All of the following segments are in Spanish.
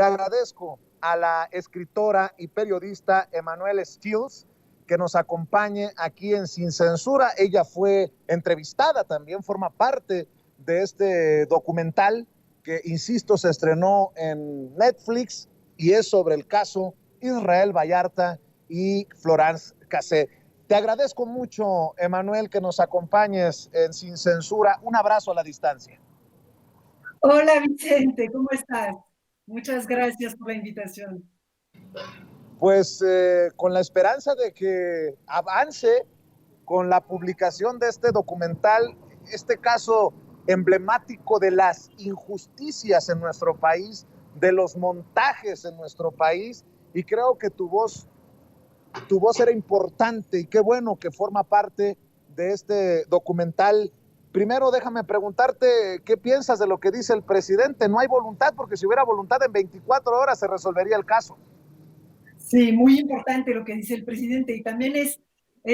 Le agradezco a la escritora y periodista Emanuelle Stills que nos acompañe aquí en Sin Censura. Ella fue entrevistada, también forma parte de este documental que, insisto, se estrenó en Netflix y es sobre el caso Israel Vallarta y Florence Cassé. Te agradezco mucho, Emanuel, que nos acompañes en Sin Censura. Un abrazo a la distancia. Hola Vicente, ¿cómo estás? Muchas gracias por la invitación. Pues con la esperanza de que avance con la publicación de este documental, este caso emblemático de las injusticias en nuestro país, de los montajes en nuestro país, y creo que tu voz era importante y qué bueno que forma parte de este documental. Primero, déjame preguntarte qué piensas de lo que dice el presidente. No hay voluntad, porque si hubiera voluntad en 24 horas se resolvería el caso. Sí, muy importante lo que dice el presidente y también es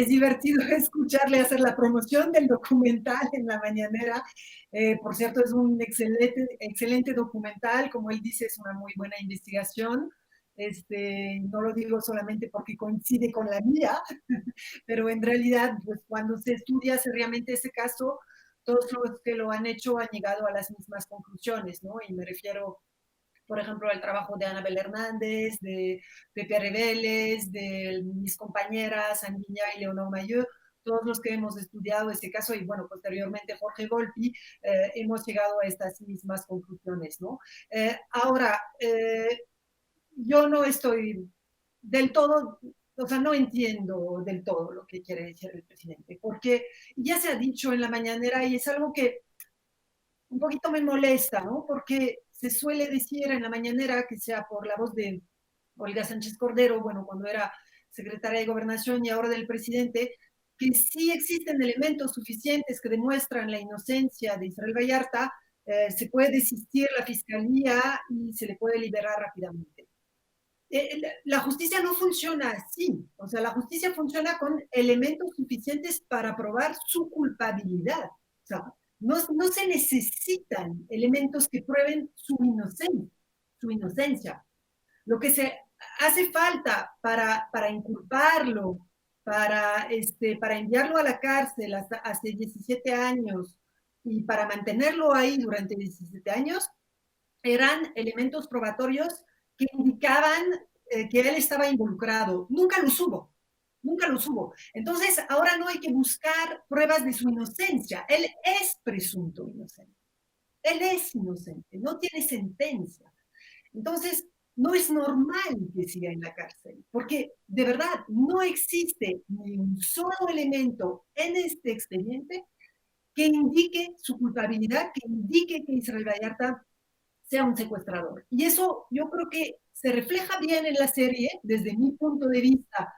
divertido escucharle hacer la promoción del documental en la mañanera. Por cierto, es un excelente documental, como él dice, es una muy buena investigación. No lo digo solamente porque coincide con la mía, pero en realidad, pues cuando se estudia seriamente ese caso, todos los que lo han hecho han llegado a las mismas conclusiones, ¿no? Y me refiero, por ejemplo, al trabajo de Anabel Hernández, de Pepe Reveles, de mis compañeras Anguiña y Leonor Mayor, todos los que hemos estudiado este caso y, bueno, posteriormente Jorge Volpi, hemos llegado a estas mismas conclusiones, ¿no? Ahora, yo no estoy del todo, o sea, no entiendo del todo lo que quiere decir el presidente, porque ya se ha dicho en la mañanera y es algo que un poquito me molesta, ¿no? Porque se suele decir en la mañanera, que sea por la voz de Olga Sánchez Cordero, bueno, cuando era secretaria de Gobernación y ahora del presidente, que sí existen elementos suficientes que demuestran la inocencia de Israel Vallarta, se puede desistir la fiscalía y se le puede liberar rápidamente. La justicia no funciona así, o sea, la justicia funciona con elementos suficientes para probar su culpabilidad. O sea, no se necesitan elementos que prueben su inocencia. Lo que se hace falta para inculparlo, para enviarlo a la cárcel hasta hace 17 años y para mantenerlo ahí durante 17 años, eran elementos probatorios que indicaban que él estaba involucrado. Nunca los hubo, nunca los hubo. Entonces, ahora no hay que buscar pruebas de su inocencia. Él es presunto inocente. Él es inocente, no tiene sentencia. Entonces, no es normal que siga en la cárcel, porque de verdad no existe ni un solo elemento en este expediente que indique su culpabilidad, que indique que Israel Vallarta sea un secuestrador. Y eso yo creo que se refleja bien en la serie, desde mi punto de vista.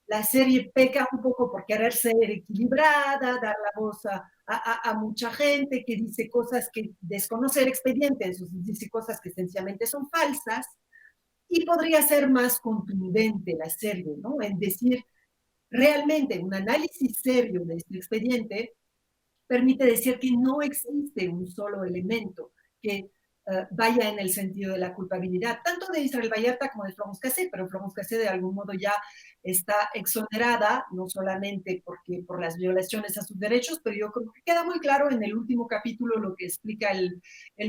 La serie peca un poco por querer ser equilibrada, dar la voz a mucha gente que dice cosas que desconoce el expediente, dice cosas que sencillamente son falsas, y podría ser más contundente la serie, ¿no? En decir, realmente un análisis serio de este expediente permite decir que no existe un solo elemento que vaya en el sentido de la culpabilidad, tanto de Israel Vallarta como de Florence Cassé, pero Florence Cassé de algún modo ya está exonerada, no solamente por las violaciones a sus derechos, pero yo creo que queda muy claro en el último capítulo lo que explica el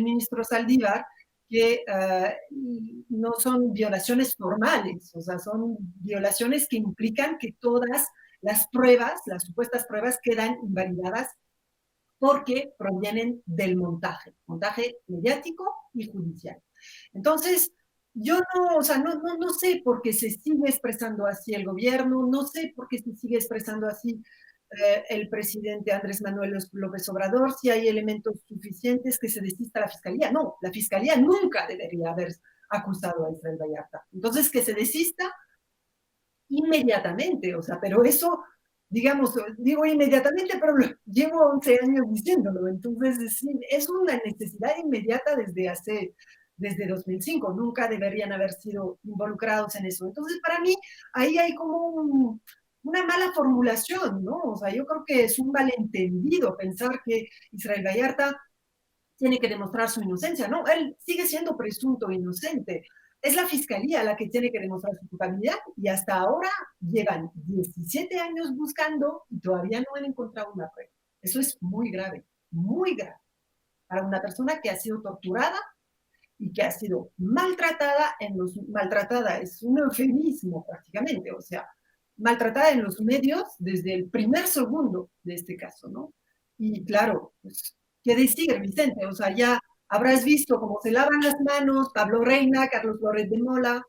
ministro Saldívar, que no son violaciones formales, o sea, son violaciones que implican que todas las pruebas, las supuestas pruebas, quedan invalidadas porque provienen del montaje mediático y judicial. Entonces, yo no, o sea, no sé por qué se sigue expresando así el gobierno, no sé por qué se sigue expresando así el presidente Andrés Manuel López Obrador, si hay elementos suficientes que se desista la fiscalía. No, la fiscalía nunca debería haber acusado a Israel Vallarta. Entonces, que se desista inmediatamente, o sea, pero eso, digamos, digo inmediatamente, pero llevo 11 años diciéndolo, entonces es una necesidad inmediata desde 2005, nunca deberían haber sido involucrados en eso. Entonces, para mí, ahí hay como una mala formulación, ¿no? O sea, yo creo que es un malentendido pensar que Israel Vallarta tiene que demostrar su inocencia, ¿no? Él sigue siendo presunto inocente. es la fiscalía la que tiene que demostrar su culpabilidad y hasta ahora llevan 17 años buscando y todavía no han encontrado una prueba. Eso es muy grave para una persona que ha sido torturada y que ha sido maltratada es un eufemismo prácticamente, o sea, maltratada en los medios desde el primer segundo de este caso, ¿no? Y claro, pues, ¿qué decir, Vicente? O sea, ya habrás visto cómo se lavan las manos Pablo Reina, Carlos Flores de Mola,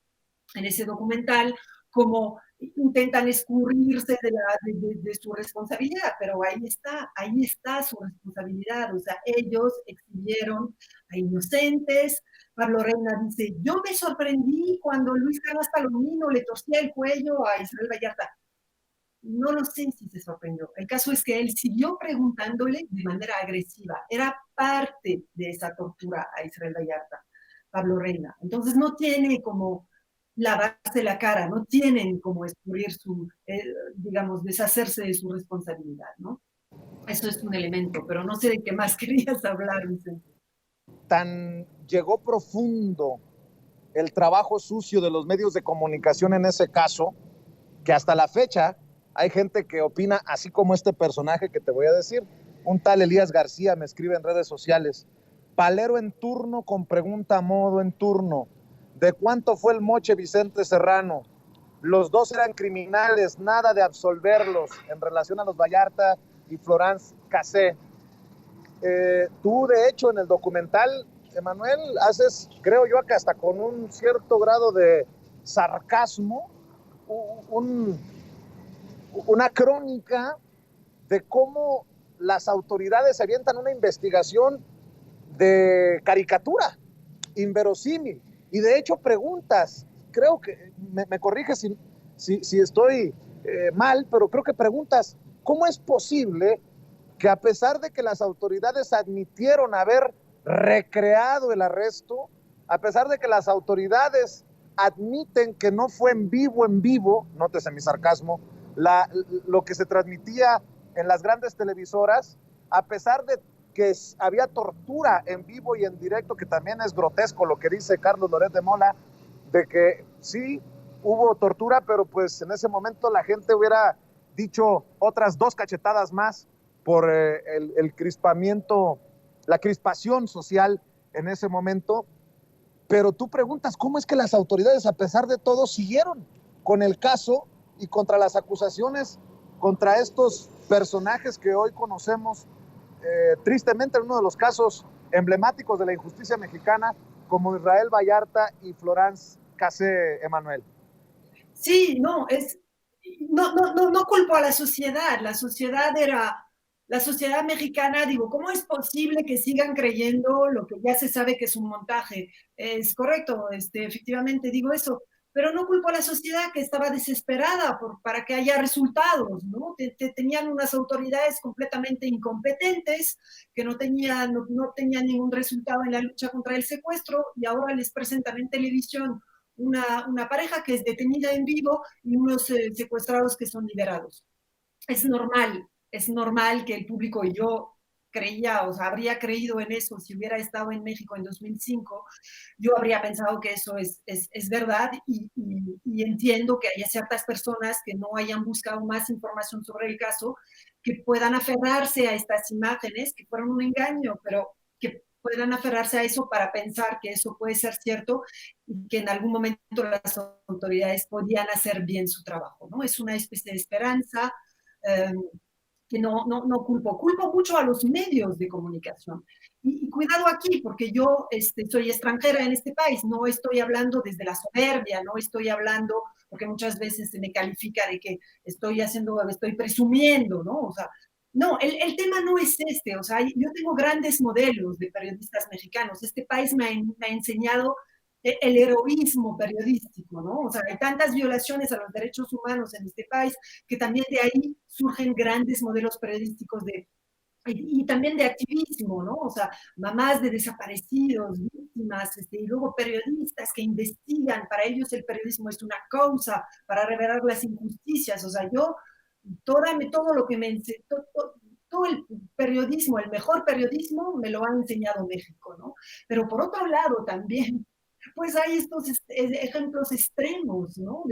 en ese documental, cómo intentan escurrirse de su responsabilidad, pero ahí está su responsabilidad, o sea, ellos exhibieron a inocentes. Pablo Reina dice, yo me sorprendí cuando Luis Carlos Palomino le torcía el cuello a Israel Vallarta. No lo sé si se sorprendió. El caso es que él siguió preguntándole de manera agresiva. Era parte de esa tortura a Israel Vallarta, Pablo Reina. Entonces no tiene como lavarse la cara, no tienen como escurrir digamos, deshacerse de su responsabilidad, ¿no? Eso es un elemento, pero no sé de qué más querías hablar, Vicente. Tan llegó profundo el trabajo sucio de los medios de comunicación en ese caso, que hasta la fecha hay gente que opina así como este personaje que te voy a decir. Un tal Elías García me escribe en redes sociales: palero en turno con pregunta a modo en turno. ¿De cuánto fue el moche Vicente Serrano? Los dos eran criminales, nada de absolverlos en relación a los Vallarta y Florence Cassé. Tú, de hecho, en el documental, Emanuel, haces, creo yo, que hasta con un cierto grado de sarcasmo, un, una crónica de cómo las autoridades avientan una investigación de caricatura, inverosímil. Y de hecho preguntas, creo que, me corriges si estoy mal, pero creo que preguntas, ¿cómo es posible que a pesar de que las autoridades admitieron haber recreado el arresto, a pesar de que las autoridades admiten que no fue en vivo, nótese mi sarcasmo, lo que se transmitía en las grandes televisoras, a pesar de que había tortura en vivo y en directo, que también es grotesco lo que dice Carlos Loret de Mola, de que sí hubo tortura, pero pues en ese momento la gente hubiera dicho otras 2 cachetadas más por el crispamiento, la crispación social en ese momento. Pero tú preguntas, ¿cómo es que las autoridades, a pesar de todo, siguieron con el caso y contra las acusaciones contra estos personajes que hoy conocemos, tristemente, en uno de los casos emblemáticos de la injusticia mexicana, como Israel Vallarta y Florence Cassé, Emanuel? Sí, no culpo a la sociedad mexicana, digo, ¿cómo es posible que sigan creyendo lo que ya se sabe que es un montaje? Es correcto, efectivamente digo eso, pero no culpo a la sociedad que estaba desesperada para que haya resultados, ¿no? Tenían unas autoridades completamente incompetentes que no tenían ningún resultado en la lucha contra el secuestro y ahora les presentan en televisión una pareja que es detenida en vivo y unos secuestrados que son liberados. Es normal que el público, y yo creía, o sea, habría creído en eso si hubiera estado en México en 2005, yo habría pensado que eso es verdad y entiendo que haya ciertas personas que no hayan buscado más información sobre el caso, que puedan aferrarse a estas imágenes, que fueron un engaño, pero que puedan aferrarse a eso para pensar que eso puede ser cierto y que en algún momento las autoridades podían hacer bien su trabajo, ¿no? Es una especie de esperanza, eh, que no culpo mucho a los medios de comunicación. Y cuidado aquí, porque yo soy extranjera en este país, no estoy hablando desde la soberbia, no estoy hablando, porque muchas veces se me califica de que estoy presumiendo, ¿no? O sea, no, el tema no es o sea, yo tengo grandes modelos de periodistas mexicanos, este país me ha enseñado el heroísmo periodístico, ¿no? O sea, hay tantas violaciones a los derechos humanos en este país que también de ahí surgen grandes modelos periodísticos y también de activismo, ¿no? O sea, mamás de desaparecidos, víctimas, y luego periodistas que investigan, para ellos el periodismo es una causa para revelar las injusticias, o sea, todo lo que todo el periodismo, el mejor periodismo, me lo ha enseñado México, ¿no? Pero por otro lado también pues hay estos ejemplos extremos, ¿no?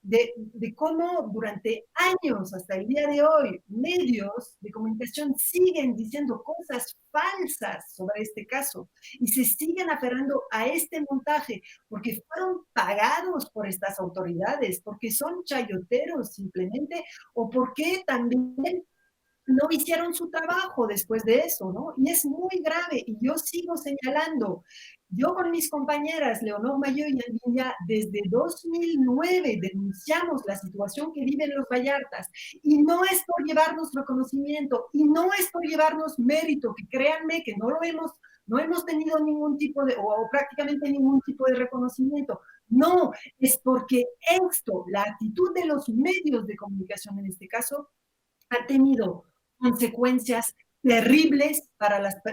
De cómo durante años, hasta el día de hoy, medios de comunicación siguen diciendo cosas falsas sobre este caso y se siguen aferrando a este montaje porque fueron pagados por estas autoridades, porque son chayoteros simplemente, o porque también no hicieron su trabajo después de eso, ¿no? Y es muy grave, y yo sigo señalando, yo con mis compañeras Leonor Mayo y Alviña, desde 2009 denunciamos la situación que viven los Vallartas, y no es por llevarnos reconocimiento, y no es por llevarnos mérito, que créanme que no hemos tenido ningún tipo de, o prácticamente ningún tipo de reconocimiento. No, es porque esto, la actitud de los medios de comunicación en este caso, ha tenido consecuencias terribles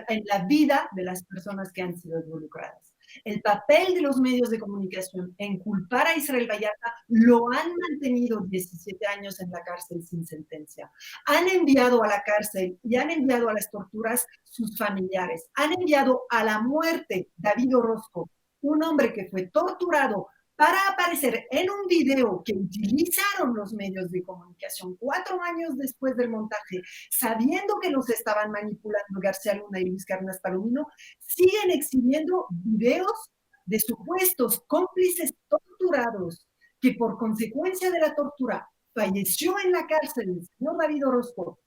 en la vida de las personas que han sido involucradas. El papel de los medios de comunicación en culpar a Israel Vallarta lo han mantenido 17 años en la cárcel sin sentencia. Han enviado a la cárcel y han enviado a las torturas sus familiares. Han enviado a la muerte David Orozco, un hombre que fue torturado para aparecer en un video que utilizaron los medios de comunicación 4 años después del montaje, sabiendo que los estaban manipulando García Luna y Luis Carnas Palomino, siguen exhibiendo videos de supuestos cómplices torturados que por consecuencia de la tortura falleció en la cárcel el señor David Orozco,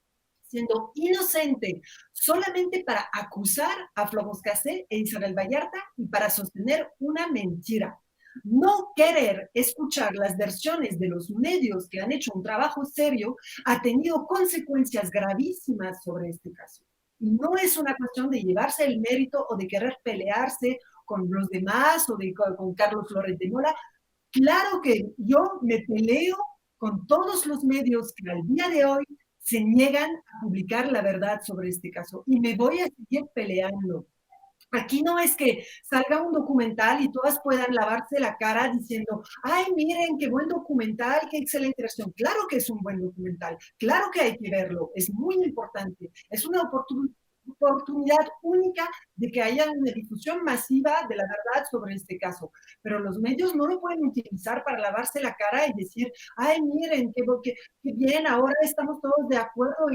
siendo inocente, solamente para acusar a Flobos Cassé e Isabel Vallarta y para sostener una mentira. No querer escuchar las versiones de los medios que han hecho un trabajo serio ha tenido consecuencias gravísimas sobre este caso. Y no es una cuestión de llevarse el mérito o de querer pelearse con los demás o con Carlos Flores de Mola. Claro que yo me peleo con todos los medios que al día de hoy se niegan a publicar la verdad sobre este caso y me voy a seguir peleando. Aquí no es que salga un documental y todas puedan lavarse la cara diciendo, ay, miren, qué buen documental, qué excelente versión. Claro que es un buen documental, claro que hay que verlo, es muy importante, es una oportunidad única de que haya una difusión masiva de la verdad sobre este caso, pero los medios no lo pueden utilizar para lavarse la cara y decir, ay, miren, qué bien, ahora estamos todos de acuerdo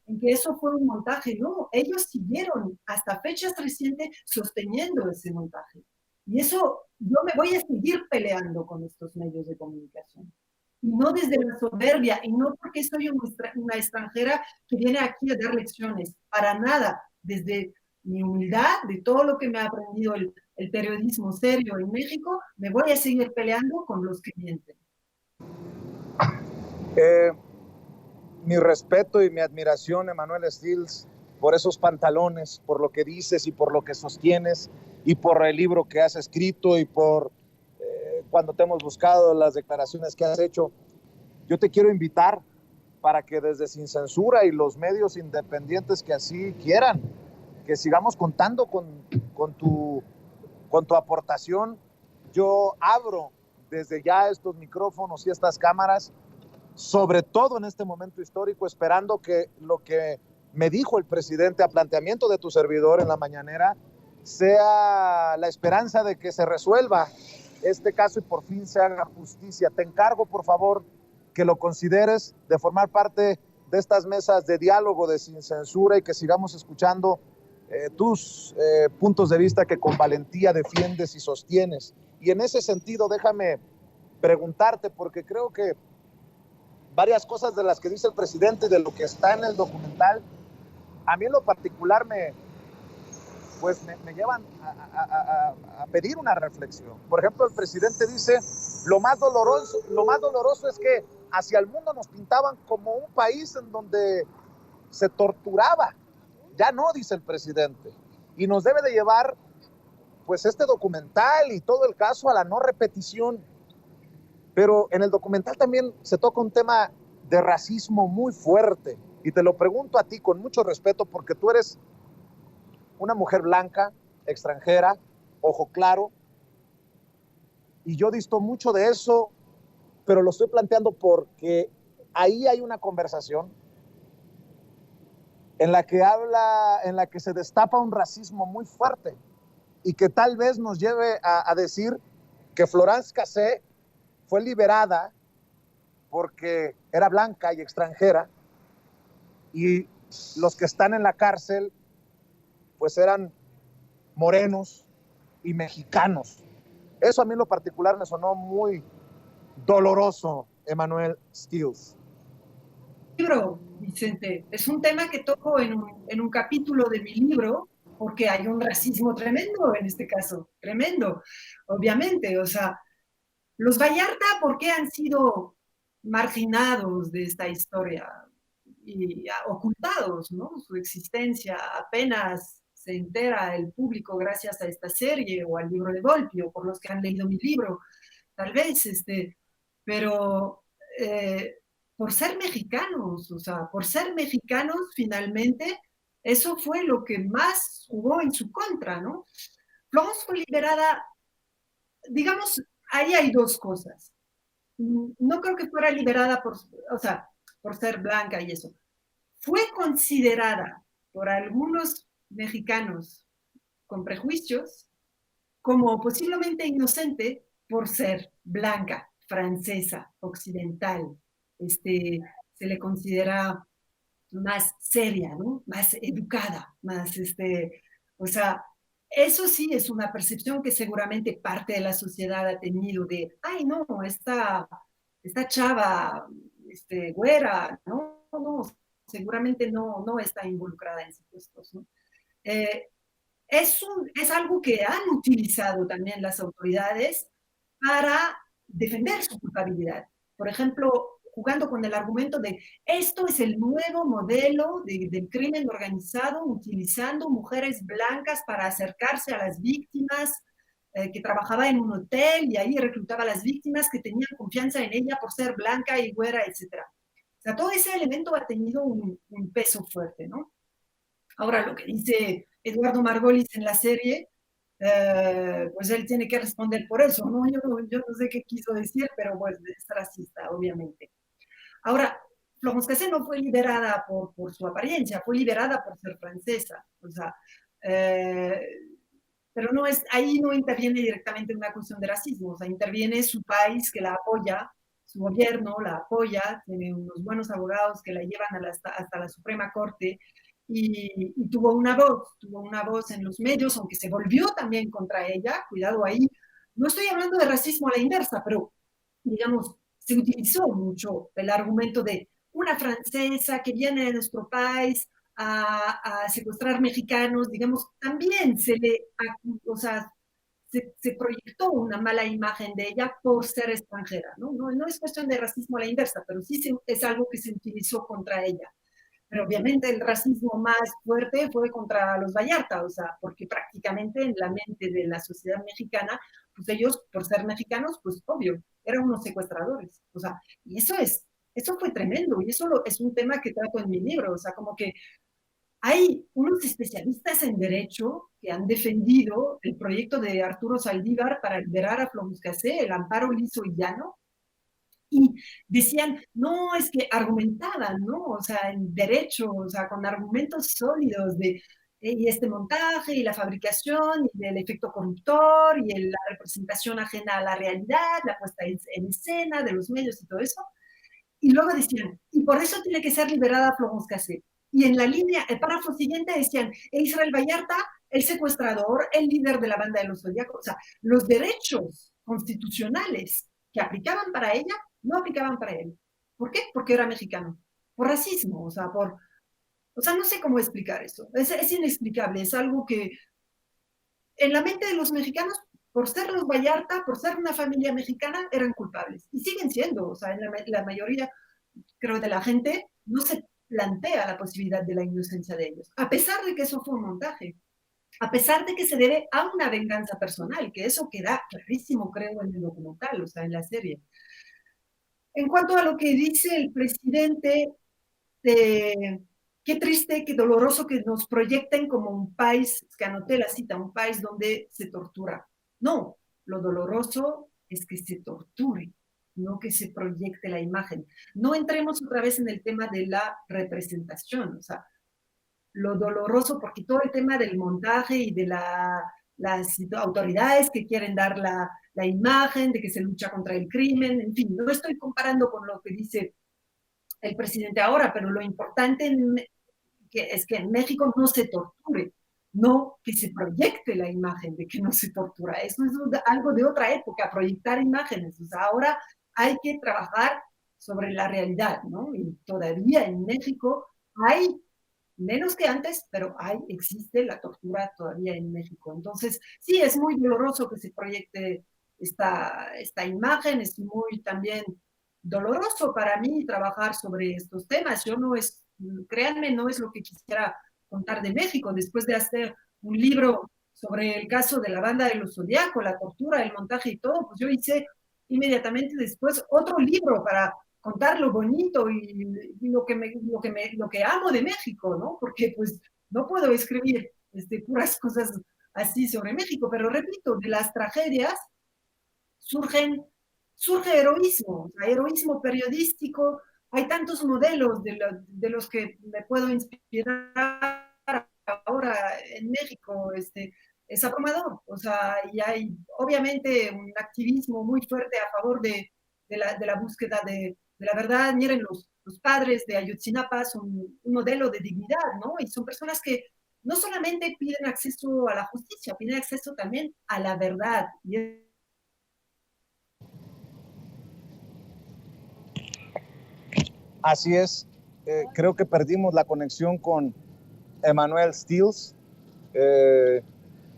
en que eso fue un montaje. No, ellos siguieron hasta fechas recientes sosteniendo ese montaje. Y eso, yo me voy a seguir peleando con estos medios de comunicación. Y no desde la soberbia, y no porque soy una extranjera que viene aquí a dar lecciones, para nada, desde mi humildad, de todo lo que me ha aprendido el periodismo serio en México, me voy a seguir peleando con los que mienten. Mi respeto y mi admiración, Emanuel Stills, por esos pantalones, por lo que dices y por lo que sostienes y por el libro que has escrito y por cuando te hemos buscado las declaraciones que has hecho. Yo te quiero invitar para que desde Sin Censura y los medios independientes que así quieran, que sigamos contando con tu aportación. Yo abro desde ya estos micrófonos y estas cámaras, sobre todo en este momento histórico, esperando que lo que me dijo el presidente a planteamiento de tu servidor en la mañanera sea la esperanza de que se resuelva este caso y por fin se haga justicia. Te encargo, por favor, que lo consideres de formar parte de estas mesas de diálogo de Sin Censura y que sigamos escuchando tus puntos de vista que con valentía defiendes y sostienes. Y en ese sentido, déjame preguntarte, porque creo que varias cosas de las que dice el presidente y de lo que está en el documental, a mí en lo particular me llevan a pedir una reflexión. Por ejemplo, el presidente dice, lo más doloroso es que hacia el mundo nos pintaban como un país en donde se torturaba. Ya no, dice el presidente. Y nos debe de llevar, pues, este documental y todo el caso a la no repetición. Pero en el documental también se toca un tema de racismo muy fuerte. Y te lo pregunto a ti con mucho respeto, porque tú eres una mujer blanca, extranjera, ojo claro, y yo disto mucho de eso, pero lo estoy planteando porque ahí hay una conversación en la que se destapa un racismo muy fuerte y que tal vez nos lleve a decir que Florence Cassé fue liberada porque era blanca y extranjera, y los que están en la cárcel pues eran morenos y mexicanos. Eso a mí en lo particular me sonó muy doloroso, Emanuel Stills. Libro, Vicente, es un tema que toco en un capítulo de mi libro, porque hay un racismo tremendo en este caso, tremendo, obviamente. O sea, los Vallarta, ¿por qué han sido marginados de esta historia y ocultados, ¿no? Su existencia apenas se entera el público gracias a esta serie o al libro de Volpi o por los que han leído mi libro, tal vez, pero por ser mexicanos, o sea, por ser mexicanos finalmente, eso fue lo que más jugó en su contra, ¿no? Florence fue liberada, digamos, ahí hay dos cosas. No creo que fuera liberada por, o sea, por ser blanca y eso. Fue considerada por algunos mexicanos con prejuicios como posiblemente inocente por ser blanca, francesa, occidental. Se le considera más seria, ¿no? Más educada, más, o sea, eso sí es una percepción que seguramente parte de la sociedad ha tenido de, ay, no, esta chava, güera, no, seguramente no está involucrada en supuestos, ¿no? Eh, es algo que han utilizado también las autoridades para defender su culpabilidad. Por ejemplo, jugando con el argumento de esto es el nuevo modelo del crimen organizado, utilizando mujeres blancas para acercarse a las víctimas, que trabajaba en un hotel y ahí reclutaba a las víctimas que tenían confianza en ella por ser blanca y güera, etc. O sea, todo ese elemento ha tenido un peso fuerte, ¿no? Ahora, lo que dice Eduardo Margolis en la serie, pues él tiene que responder por eso, ¿no? Yo no sé qué quiso decir, pero pues es racista, obviamente. Ahora, Florence Cassé no fue liberada por su apariencia, fue liberada por ser francesa, o sea, eh, pero no es, ahí no interviene directamente una cuestión de racismo, o sea, interviene su país que la apoya, su gobierno la apoya, tiene unos buenos abogados que la llevan hasta la Suprema Corte, y tuvo una voz en los medios, aunque se volvió también contra ella, cuidado ahí. No estoy hablando de racismo a la inversa, pero digamos, se utilizó mucho el argumento de una francesa que viene de nuestro país a secuestrar mexicanos, digamos, también o sea, se proyectó una mala imagen de ella por ser extranjera, ¿no? No es cuestión de racismo a la inversa, pero sí es algo que se utilizó contra ella. Pero obviamente el racismo más fuerte fue contra los Vallarta, o sea, porque prácticamente en la mente de la sociedad mexicana, pues ellos, por ser mexicanos, pues obvio, eran unos secuestradores, o sea, y eso fue tremendo, y es un tema que trato en mi libro, o sea, como que hay unos especialistas en derecho que han defendido el proyecto de Arturo Saldívar para liberar a Florence Cassé, el amparo liso y llano, y decían, no, es que argumentaban, ¿no? O sea, en derecho, o sea, con argumentos sólidos de y este montaje y la fabricación y del efecto corruptor y la representación ajena a la realidad, la puesta en escena de los medios y todo eso. Y luego decían, y por eso tiene que ser liberada Florence Cassé. Y en la línea, el párrafo siguiente decían, Israel Vallarta, el secuestrador, el líder de la banda de los Zodíacos, o sea, los derechos constitucionales que aplicaban para ella, no aplicaban para él. ¿Por qué? Porque era mexicano. Por racismo, o sea, no sé cómo explicar eso. Es inexplicable, es algo que en la mente de los mexicanos, por ser los Vallarta, por ser una familia mexicana, eran culpables. Y siguen siendo, o sea, en la mayoría, creo, de la gente no se plantea la posibilidad de la inocencia de ellos, a pesar de que eso fue un montaje, a pesar de que se debe a una venganza personal, que eso queda clarísimo, creo, en el documental, o sea, en la serie. En cuanto a lo que dice el presidente, qué triste, qué doloroso que nos proyecten como un país, que anoté la cita, un país donde se tortura. No, lo doloroso es que se torture, no que se proyecte la imagen. No entremos otra vez en el tema de la representación, o sea, lo doloroso, porque todo el tema del montaje y las autoridades que quieren dar la imagen de que se lucha contra el crimen, en fin, no estoy comparando con lo que dice el presidente ahora, pero lo importante es que en México no se torture, no que se proyecte la imagen de que no se tortura. Eso es algo de otra época, proyectar imágenes. O sea, ahora hay que trabajar sobre la realidad, ¿no? Y todavía en México hay, menos que antes, pero existe la tortura todavía en México. Entonces, sí, es muy doloroso que se proyecte esta imagen, es muy también doloroso para mí trabajar sobre estos temas. Yo no es, créanme, no es lo que quisiera contar de México. Después de hacer un libro sobre el caso de la banda de los Zodiaco, la tortura, el montaje y todo, pues yo hice inmediatamente después otro libro para contar lo bonito y lo que amo de México, ¿no? Porque pues no puedo escribir puras cosas así sobre México, pero repito, de las tragedias surgen, surge heroísmo, o sea, heroísmo periodístico. Hay tantos modelos de los que me puedo inspirar ahora en México. Es abrumador, o sea, y hay obviamente un activismo muy fuerte a favor de la búsqueda de la verdad. Miren, los padres de Ayotzinapa son un modelo de dignidad, ¿no? Y son personas que no solamente piden acceso a la justicia, piden acceso también a la verdad. Y Así es, creo que perdimos la conexión con Emanuel Stills.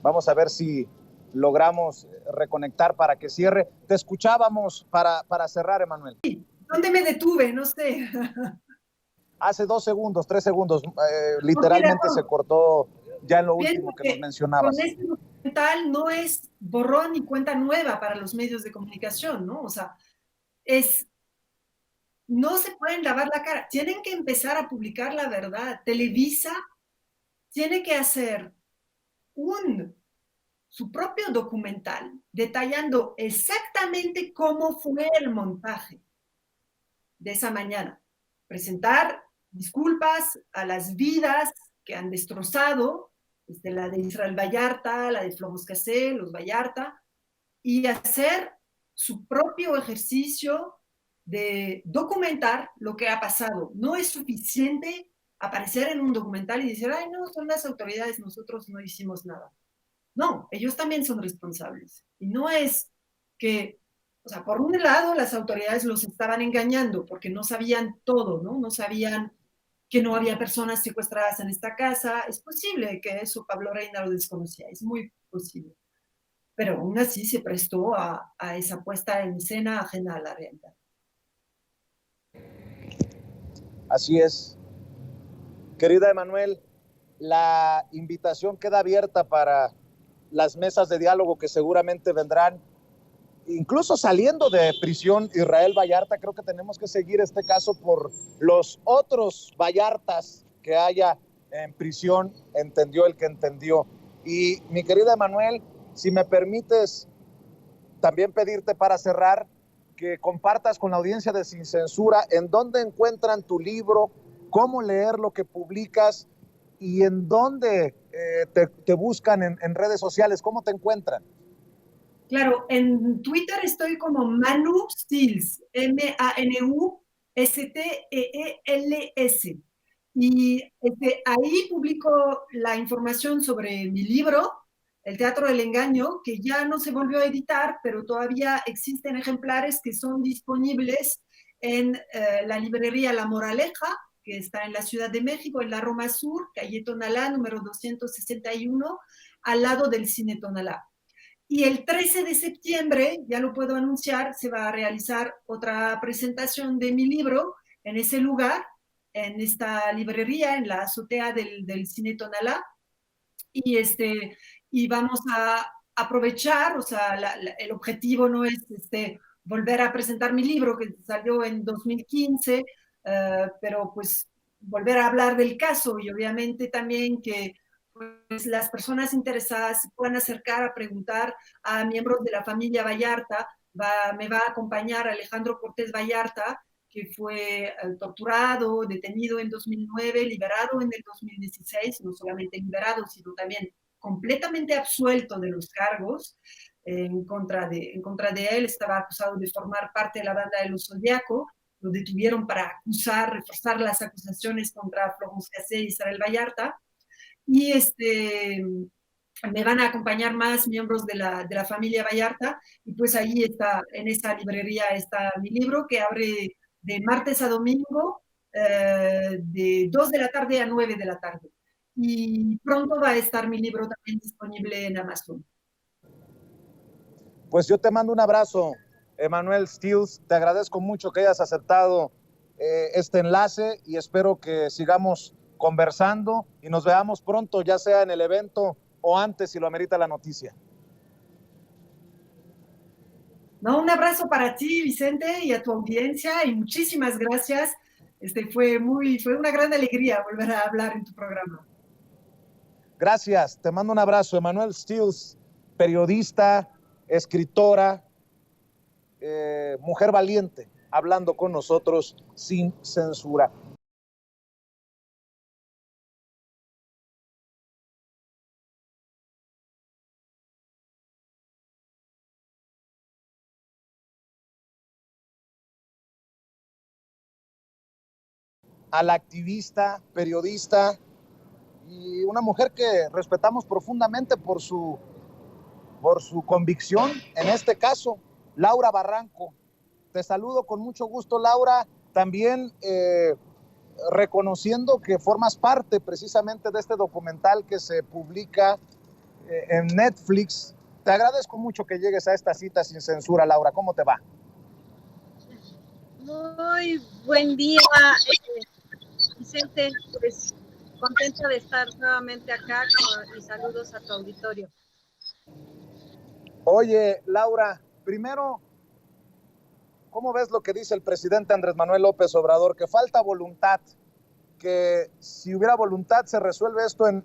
Vamos a ver si logramos reconectar para que cierre. Te escuchábamos para cerrar, Emanuel. ¿Dónde me detuve? No sé. Hace 2 segundos, 3 segundos, literalmente se cortó ya en lo Pienso último que nos que con mencionabas. este documental no es borrón y cuenta nueva para los medios de comunicación, ¿no? O sea, no se pueden lavar la cara, tienen que empezar a publicar la verdad. Televisa tiene que hacer su propio documental detallando exactamente cómo fue el montaje de esa mañana. Presentar disculpas a las vidas que han destrozado, la de Israel Vallarta, la de Flomos Cassé, los Vallarta, y hacer su propio ejercicio de documentar lo que ha pasado. No es suficiente aparecer en un documental y decir, ay, no, son las autoridades, nosotros no hicimos nada. No, ellos también son responsables. Y no es que, o sea, por un lado las autoridades los estaban engañando porque no sabían todo, ¿no? No sabían que no había personas secuestradas en esta casa. Es posible que eso Pablo Reina lo desconocía, es muy posible. Pero aún así se prestó a esa puesta en escena ajena a la realidad. Así es. Querida Emanuel, la invitación queda abierta para las mesas de diálogo que seguramente vendrán. Incluso saliendo de prisión, Israel Vallarta, creo que tenemos que seguir este caso por los otros Vallartas que haya en prisión, entendió el que entendió. Y mi querida Emanuel, si me permites también pedirte para cerrar que compartas con la audiencia de Sin Censura en dónde encuentran tu libro, cómo leer lo que publicas y en dónde te buscan en redes sociales, cómo te encuentran. Claro, en Twitter estoy como Manu Stills, Manustteels. Y ahí publico la información sobre mi libro, El Teatro del Engaño, que ya no se volvió a editar, pero todavía existen ejemplares que son disponibles en la librería La Moraleja, que está en la Ciudad de México, en la Roma Sur, calle Tonalá, número 261, al lado del Cine Tonalá. Y el 13 de septiembre, ya lo puedo anunciar, se va a realizar otra presentación de mi libro en ese lugar, en esta librería, en la azotea del Cine Tonalá. Y, y vamos a aprovechar, o sea, el objetivo no es volver a presentar mi libro que salió en 2015, pero pues volver a hablar del caso y obviamente también que pues, las personas interesadas se puedan acercar a preguntar a miembros de la familia Vallarta. Me va a acompañar Alejandro Cortés Vallarta, que fue torturado, detenido en 2009, liberado en el 2016, no solamente liberado, sino también completamente absuelto de los cargos en contra de él. Estaba acusado de formar parte de la banda de los Zodiaco. Lo detuvieron para reforzar las acusaciones contra Florence Cassé y Israel Vallarta. Y me van a acompañar más miembros de la familia Vallarta, y pues ahí está, en esta librería está mi libro, que abre de martes a domingo, de 2 de la tarde a 9 de la tarde. Y pronto va a estar mi libro también disponible en Amazon. Pues yo te mando un abrazo, Emanuel Stills. Te agradezco mucho que hayas aceptado este enlace y espero que sigamos conversando y nos veamos pronto, ya sea en el evento o antes, si lo amerita la noticia. No, un abrazo para ti, Vicente, y a tu audiencia, y muchísimas gracias. Fue una gran alegría volver a hablar en tu programa. Gracias, te mando un abrazo, Emanuel Stills, periodista, escritora, mujer valiente, hablando con nosotros sin censura. A la activista, periodista y una mujer que respetamos profundamente por su convicción, en este caso, Laura Barranco. Te saludo con mucho gusto, Laura, también reconociendo que formas parte precisamente de este documental que se publica en Netflix. Te agradezco mucho que llegues a esta cita sin censura, Laura. ¿Cómo te va? Muy buen día, Vicente. Pues contenta de estar nuevamente acá y saludos a tu auditorio. Oye, Laura, primero, ¿cómo ves lo que dice el presidente Andrés Manuel López Obrador? Que falta voluntad, que si hubiera voluntad se resuelve esto en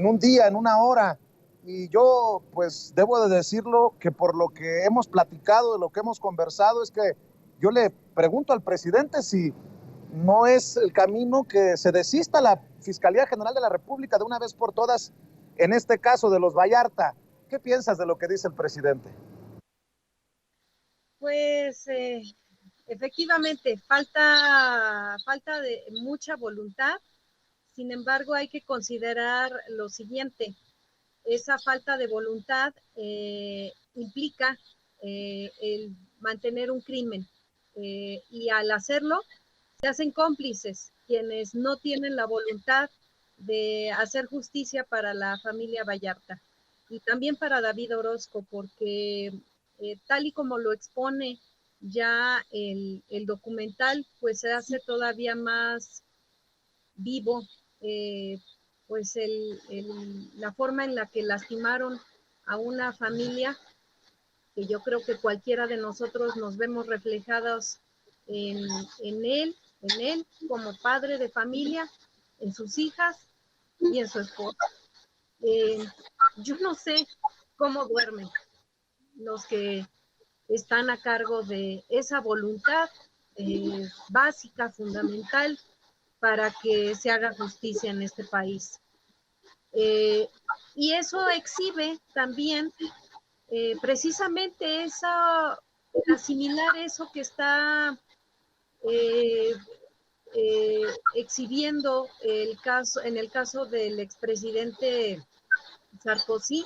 un día, en una hora. Y yo, pues, debo de decirlo que por lo que hemos platicado, de lo que hemos conversado, es que yo le pregunto al presidente si no es el camino que se desista la Fiscalía General de la República de una vez por todas, en este caso de los Vallarta. ¿Qué piensas de lo que dice el presidente? Pues efectivamente, falta de mucha voluntad. Sin embargo, hay que considerar lo siguiente. Esa falta de voluntad implica el mantener un crimen, y al hacerlo se hacen cómplices quienes no tienen la voluntad de hacer justicia para la familia Vallarta y también para David Orozco, porque tal y como lo expone ya el documental, pues se hace todavía más vivo, pues la forma en la que lastimaron a una familia, que yo creo que cualquiera de nosotros nos vemos reflejados en, en él, en él como padre de familia, en sus hijas y en su esposa. Yo no sé cómo duermen los que están a cargo de esa voluntad básica, fundamental, para que se haga justicia en este país. Y eso exhibe también precisamente asimilar eso que está eh, exhibiendo en el caso del expresidente Sarkozy,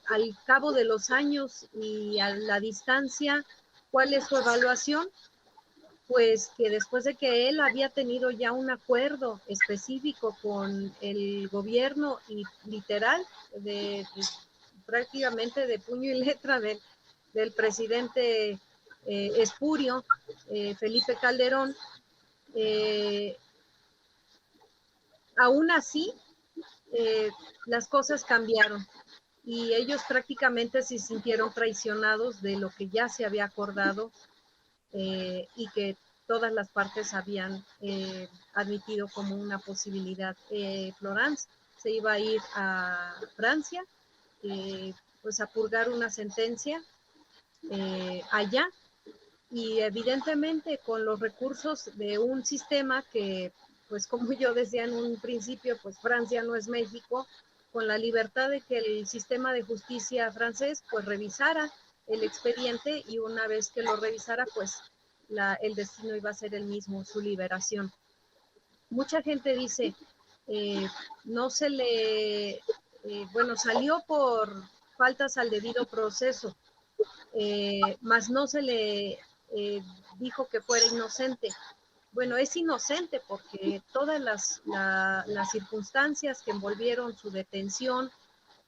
al cabo de los años y a la distancia, ¿cuál es su evaluación? Pues que después de que él había tenido ya un acuerdo específico con el gobierno y literal, prácticamente de puño y letra del presidente espurio, Felipe Calderón, aún así las cosas cambiaron y ellos prácticamente se sintieron traicionados de lo que ya se había acordado y que todas las partes habían admitido como una posibilidad. Florence se iba a ir a Francia, pues a purgar una sentencia allá, y evidentemente con los recursos de un sistema que pues como yo decía en un principio, pues Francia no es México, con la libertad de que el sistema de justicia francés pues revisara el expediente y una vez que lo revisara, pues el destino iba a ser el mismo, su liberación. Mucha gente dice, no se le, bueno, salió por faltas al debido proceso, mas no se le dijo que fuera inocente. Bueno, es inocente porque todas las circunstancias que envolvieron su detención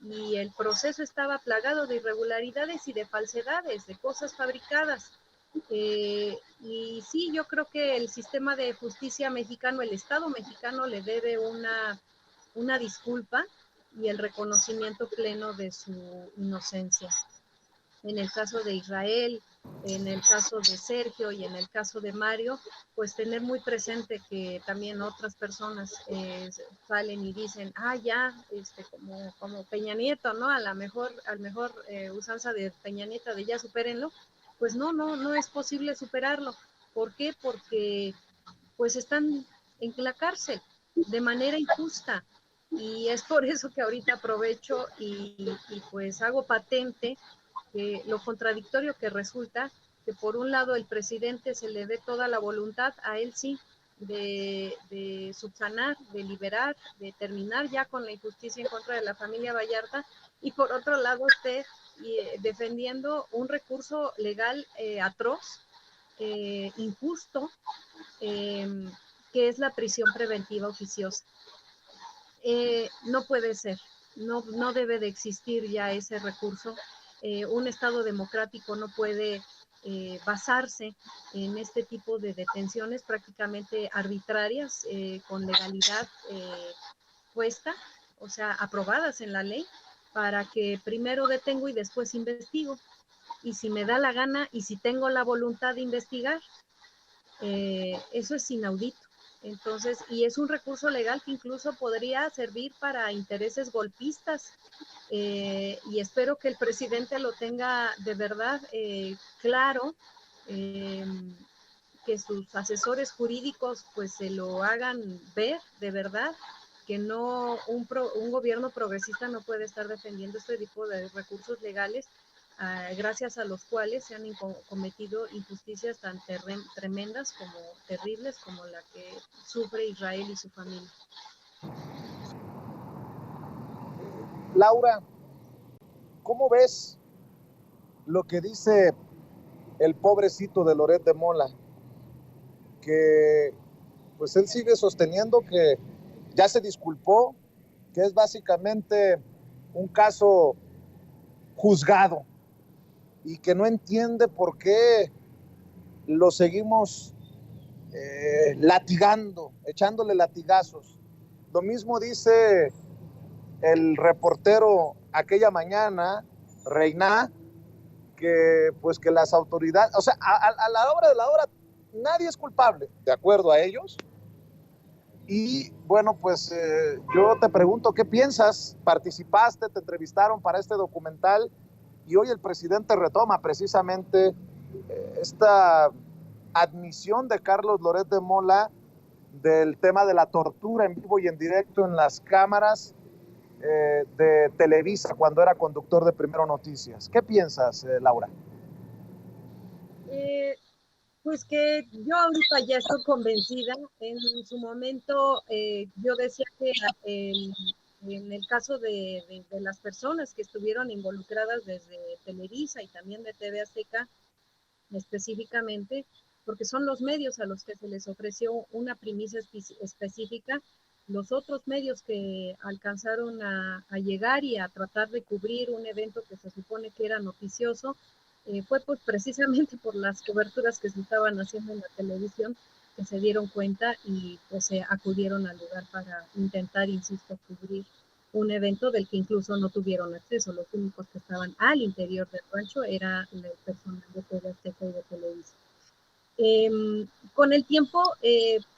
y el proceso estaba plagado de irregularidades y de falsedades, de cosas fabricadas. Y sí, yo creo que el sistema de justicia mexicano, el Estado mexicano le debe una disculpa y el reconocimiento pleno de su inocencia. En el caso de Israel, en el caso de Sergio y en el caso de Mario, pues tener muy presente que también otras personas salen y dicen, ya, como Peña Nieto, ¿no? Al mejor usanza de Peña Nieto de ya supérenlo, pues no es posible superarlo. ¿Por qué? Porque pues están en la cárcel de manera injusta. Y es por eso que ahorita aprovecho y pues hago patente lo contradictorio que resulta que por un lado el presidente se le dé toda la voluntad, a él sí, de subsanar, de liberar, de terminar ya con la injusticia en contra de la familia Vallarta, y por otro lado esté defendiendo un recurso legal atroz, injusto, que es la prisión preventiva oficiosa. No puede ser, no debe de existir ya ese recurso. Un Estado democrático no puede basarse en este tipo de detenciones prácticamente arbitrarias, con legalidad puesta, o sea, aprobadas en la ley, para que primero detengo y después investigo. Y si me da la gana y si tengo la voluntad de investigar, eso es inaudito. Entonces, y es un recurso legal que incluso podría servir para intereses golpistas, y espero que el presidente lo tenga de verdad claro, que sus asesores jurídicos pues se lo hagan ver de verdad, que no un gobierno progresista no puede estar defendiendo este tipo de recursos legales, gracias a los cuales se han cometido injusticias tan tremendas como terribles como la que sufre Israel y su familia. Laura, ¿cómo ves lo que dice el pobrecito de Loret de Mola? Que pues él sigue sosteniendo que ya se disculpó, que es básicamente un caso juzgado y que no entiende por qué lo seguimos latigando, echándole latigazos. Lo mismo dice el reportero aquella mañana, Reina, que pues que las autoridades, o sea, a la hora de la hora, nadie es culpable, de acuerdo a ellos. Y bueno, pues yo te pregunto, ¿qué piensas? ¿Participaste, te entrevistaron para este documental? Y hoy el presidente retoma precisamente esta admisión de Carlos Loret de Mola del tema de la tortura en vivo y en directo en las cámaras de Televisa cuando era conductor de Primero Noticias. ¿Qué piensas, Laura? Pues que yo ahorita ya estoy convencida. En su momento yo decía que en el caso de las personas que estuvieron involucradas desde Televisa y también de TV Azteca específicamente, porque son los medios a los que se les ofreció una primicia específica, los otros medios que alcanzaron a llegar y a tratar de cubrir un evento que se supone que era noticioso, fue pues precisamente por las coberturas que se estaban haciendo en la televisión que se dieron cuenta y pues se acudieron al lugar para intentar, insisto, cubrir un evento del que incluso no tuvieron acceso. Los únicos que estaban al interior del rancho era el personal de TV Azteca y de Televisa. Con el tiempo,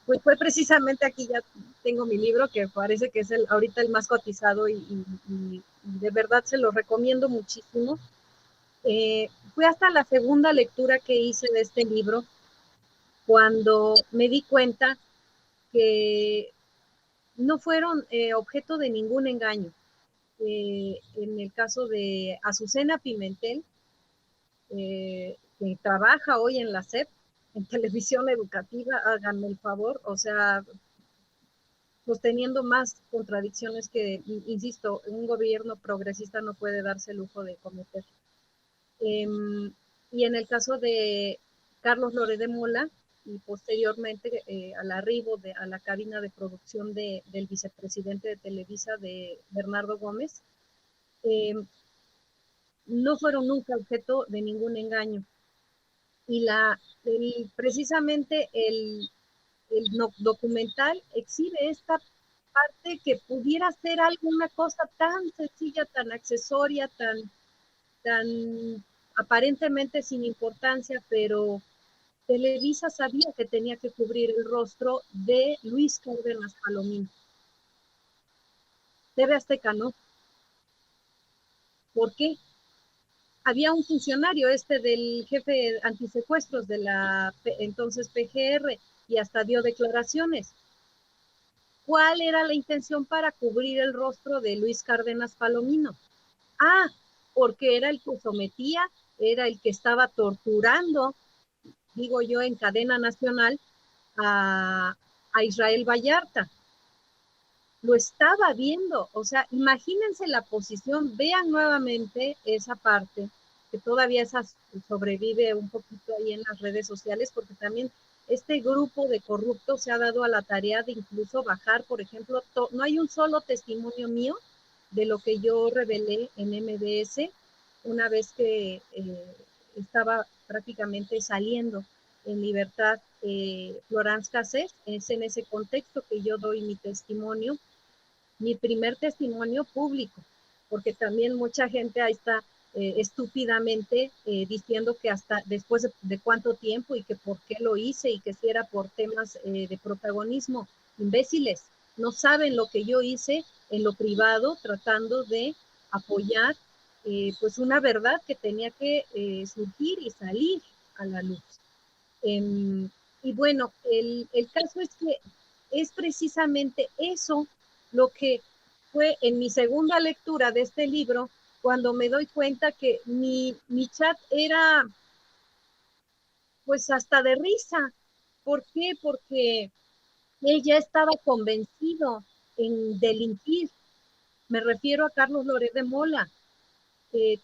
pues fue precisamente, aquí ya tengo mi libro, que parece que es ahorita el más cotizado y de verdad se lo recomiendo muchísimo. Fue hasta la segunda lectura que hice de este libro cuando me di cuenta que no fueron objeto de ningún engaño. En el caso de Azucena Pimentel, que trabaja hoy en la SEP, en televisión educativa, háganme el favor, o sea, sosteniendo más contradicciones que, insisto, un gobierno progresista no puede darse el lujo de cometer. Y en el caso de Carlos Loret de Mola, y posteriormente al arribo a la cabina de producción del vicepresidente de Televisa, de Bernardo Gómez, no fueron nunca objeto de ningún engaño. Y precisamente el documental exhibe esta parte que pudiera ser alguna cosa tan sencilla, tan accesoria, tan aparentemente sin importancia, pero Televisa sabía que tenía que cubrir el rostro de Luis Cárdenas Palomino. TV Azteca no. ¿Por qué? Había un funcionario, del jefe antisecuestros de la entonces PGR, y hasta dio declaraciones. ¿Cuál era la intención para cubrir el rostro de Luis Cárdenas Palomino? Porque era el que sometía, era el que estaba torturando, digo yo, en cadena nacional a Israel Vallarta. Lo estaba viendo, o sea, imagínense la posición, vean nuevamente esa parte, que todavía sobrevive un poquito ahí en las redes sociales, porque también este grupo de corruptos se ha dado a la tarea de incluso bajar, por ejemplo, no hay un solo testimonio mío de lo que yo revelé en MBS una vez que estaba prácticamente saliendo en libertad Florence Cassés. Es en ese contexto que yo doy mi testimonio, mi primer testimonio público, porque también mucha gente ahí está estúpidamente diciendo que hasta después de cuánto tiempo y que por qué lo hice y que si era por temas de protagonismo. Imbéciles, no saben lo que yo hice en lo privado tratando de apoyar pues una verdad que tenía que surgir y salir a la luz. Y bueno, el caso es que es precisamente eso lo que fue en mi segunda lectura de este libro, cuando me doy cuenta que mi chat era pues hasta de risa. ¿Por qué? Porque él ya estaba convencido en delinquir. Me refiero a Carlos Loret de Mola.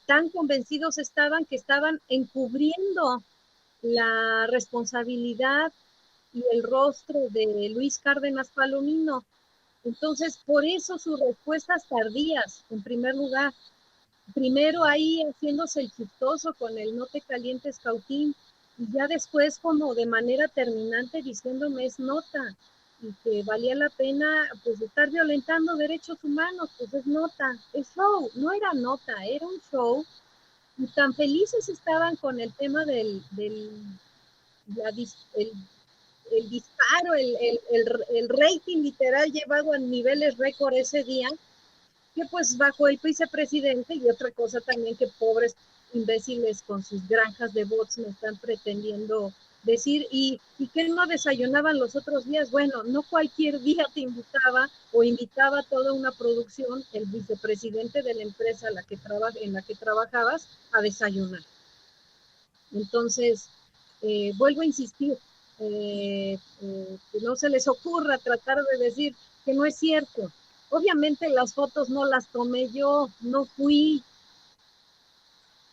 Tan convencidos estaban que estaban encubriendo la responsabilidad y el rostro de Luis Cárdenas Palomino. Entonces, por eso sus respuestas tardías, en primer lugar. Primero ahí haciéndose el chistoso con el no te calientes, Cautín, y ya después como de manera terminante diciéndome es nota, y que valía la pena pues estar violentando derechos humanos, pues es nota, es show, no era nota, era un show, y tan felices estaban con el tema el disparo, el rating literal llevado a niveles récord ese día, que pues bajo el vicepresidente, y otra cosa también que pobres imbéciles con sus granjas de bots me están pretendiendo decir, y que no desayunaban los otros días. Bueno, no cualquier día te invitaba o invitaba a toda una producción el vicepresidente de la empresa en la que trabajabas a desayunar. Entonces, vuelvo a insistir, que no se les ocurra tratar de decir que no es cierto. Obviamente las fotos no las tomé yo, no fui,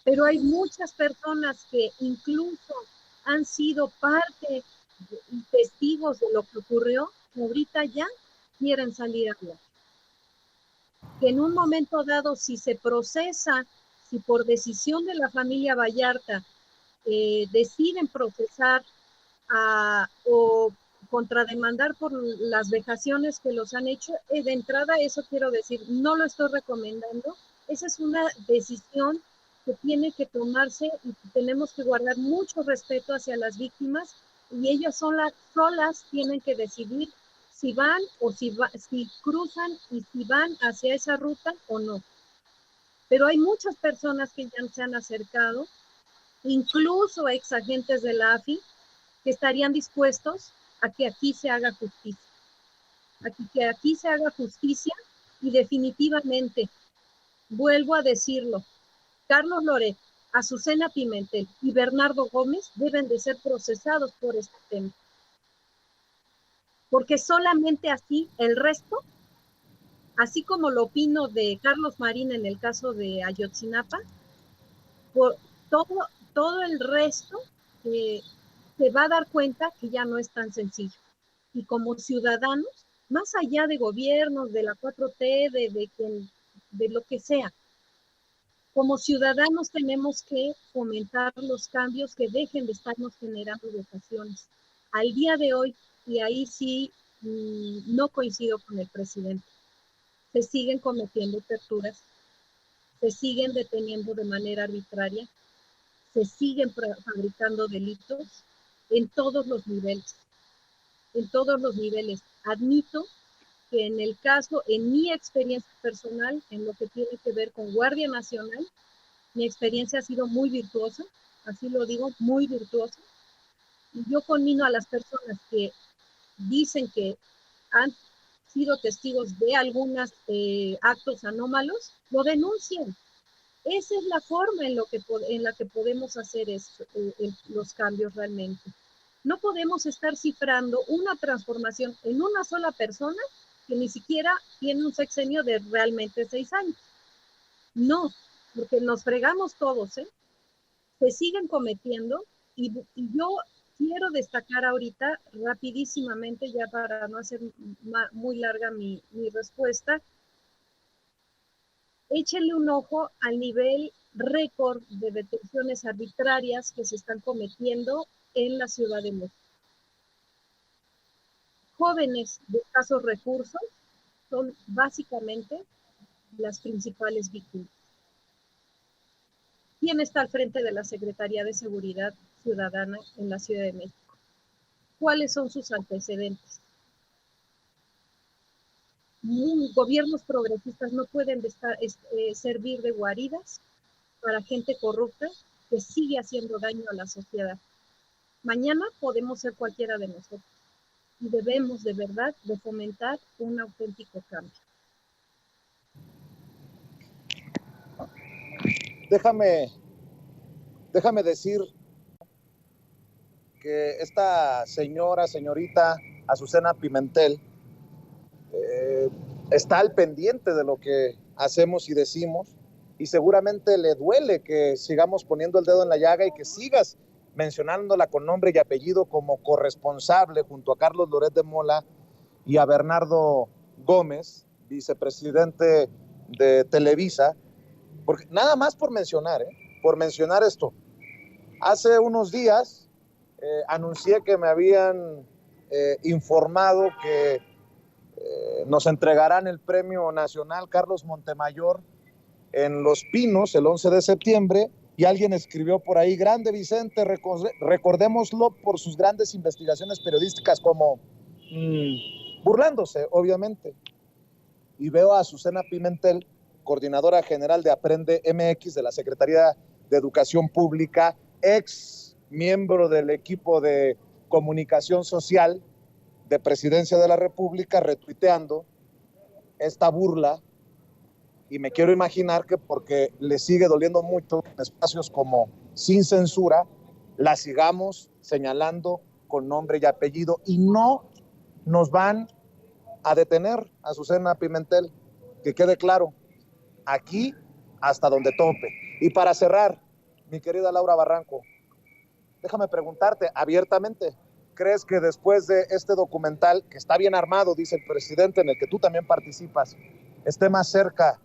pero hay muchas personas que incluso han sido parte y testigos de lo que ocurrió, que ahorita ya quieren salir a hablar. Que en un momento dado, si se procesa, si por decisión de la familia Vallarta deciden procesar o contrademandar por las vejaciones que los han hecho, de entrada eso quiero decir, no lo estoy recomendando, esa es una decisión que tiene que tomarse y tenemos que guardar mucho respeto hacia las víctimas, y ellas solas tienen que decidir si van o si cruzan y si van hacia esa ruta o no. Pero hay muchas personas que ya se han acercado, incluso ex agentes de la AFI, que estarían dispuestos a que aquí se haga justicia. que aquí se haga justicia y definitivamente, vuelvo a decirlo, Carlos Loret, Azucena Pimentel y Bernardo Gómez deben de ser procesados por este tema. Porque solamente así el resto, así como lo opino de Carlos Marín en el caso de Ayotzinapa, por todo el resto se va a dar cuenta que ya no es tan sencillo. Y como ciudadanos, más allá de gobiernos, de la 4T, de lo que sea, como ciudadanos tenemos que fomentar los cambios que dejen de estarnos generando votaciones. Al día de hoy, y ahí sí no coincido con el presidente, se siguen cometiendo torturas, se siguen deteniendo de manera arbitraria, se siguen fabricando delitos en todos los niveles, en todos los niveles. Admito que en el caso, en mi experiencia personal, en lo que tiene que ver con Guardia Nacional, mi experiencia ha sido muy virtuosa, así lo digo, muy virtuosa. Y yo conmino a las personas que dicen que han sido testigos de algunos actos anómalos, lo denuncien. Esa es la forma en la que podemos hacer los cambios realmente. No podemos estar cifrando una transformación en una sola persona que ni siquiera tiene un sexenio de realmente 6 años. No, porque nos fregamos todos, ¿eh? Se siguen cometiendo y yo quiero destacar ahorita rapidísimamente, ya para no hacer muy larga mi respuesta, échenle un ojo al nivel récord de detenciones arbitrarias que se están cometiendo en la Ciudad de México. Jóvenes de escasos recursos son básicamente las principales víctimas. ¿Quién está al frente de la Secretaría de Seguridad Ciudadana en la Ciudad de México? ¿Cuáles son sus antecedentes? Gobiernos progresistas no pueden servir de guaridas para gente corrupta que sigue haciendo daño a la sociedad. Mañana podemos ser cualquiera de nosotros y debemos de verdad de fomentar un auténtico cambio. Déjame decir que esta señorita Azucena Pimentel, está al pendiente de lo que hacemos y decimos, y seguramente le duele que sigamos poniendo el dedo en la llaga y que sigas mencionándola con nombre y apellido como corresponsable junto a Carlos Loret de Mola y a Bernardo Gómez, vicepresidente de Televisa, porque nada más por mencionar esto. Hace unos días anuncié que me habían informado que nos entregarán el Premio Nacional Carlos Montemayor en Los Pinos el 11 de septiembre, y alguien escribió por ahí: grande Vicente, recordémoslo por sus grandes investigaciones periodísticas, como burlándose, obviamente. Y veo a Azucena Pimentel, coordinadora general de Aprende MX de la Secretaría de Educación Pública, ex miembro del equipo de comunicación social de Presidencia de la República, retuiteando esta burla, y me quiero imaginar que porque le sigue doliendo mucho en espacios como Sin Censura la sigamos señalando con nombre y apellido, y no nos van a detener, Azucena Pimentel, que quede claro, aquí hasta donde tope. Y para cerrar, mi querida Laura Barranco, déjame preguntarte abiertamente: ¿crees que después de este documental, que está bien armado, dice el presidente, en el que tú también participas, esté más cerca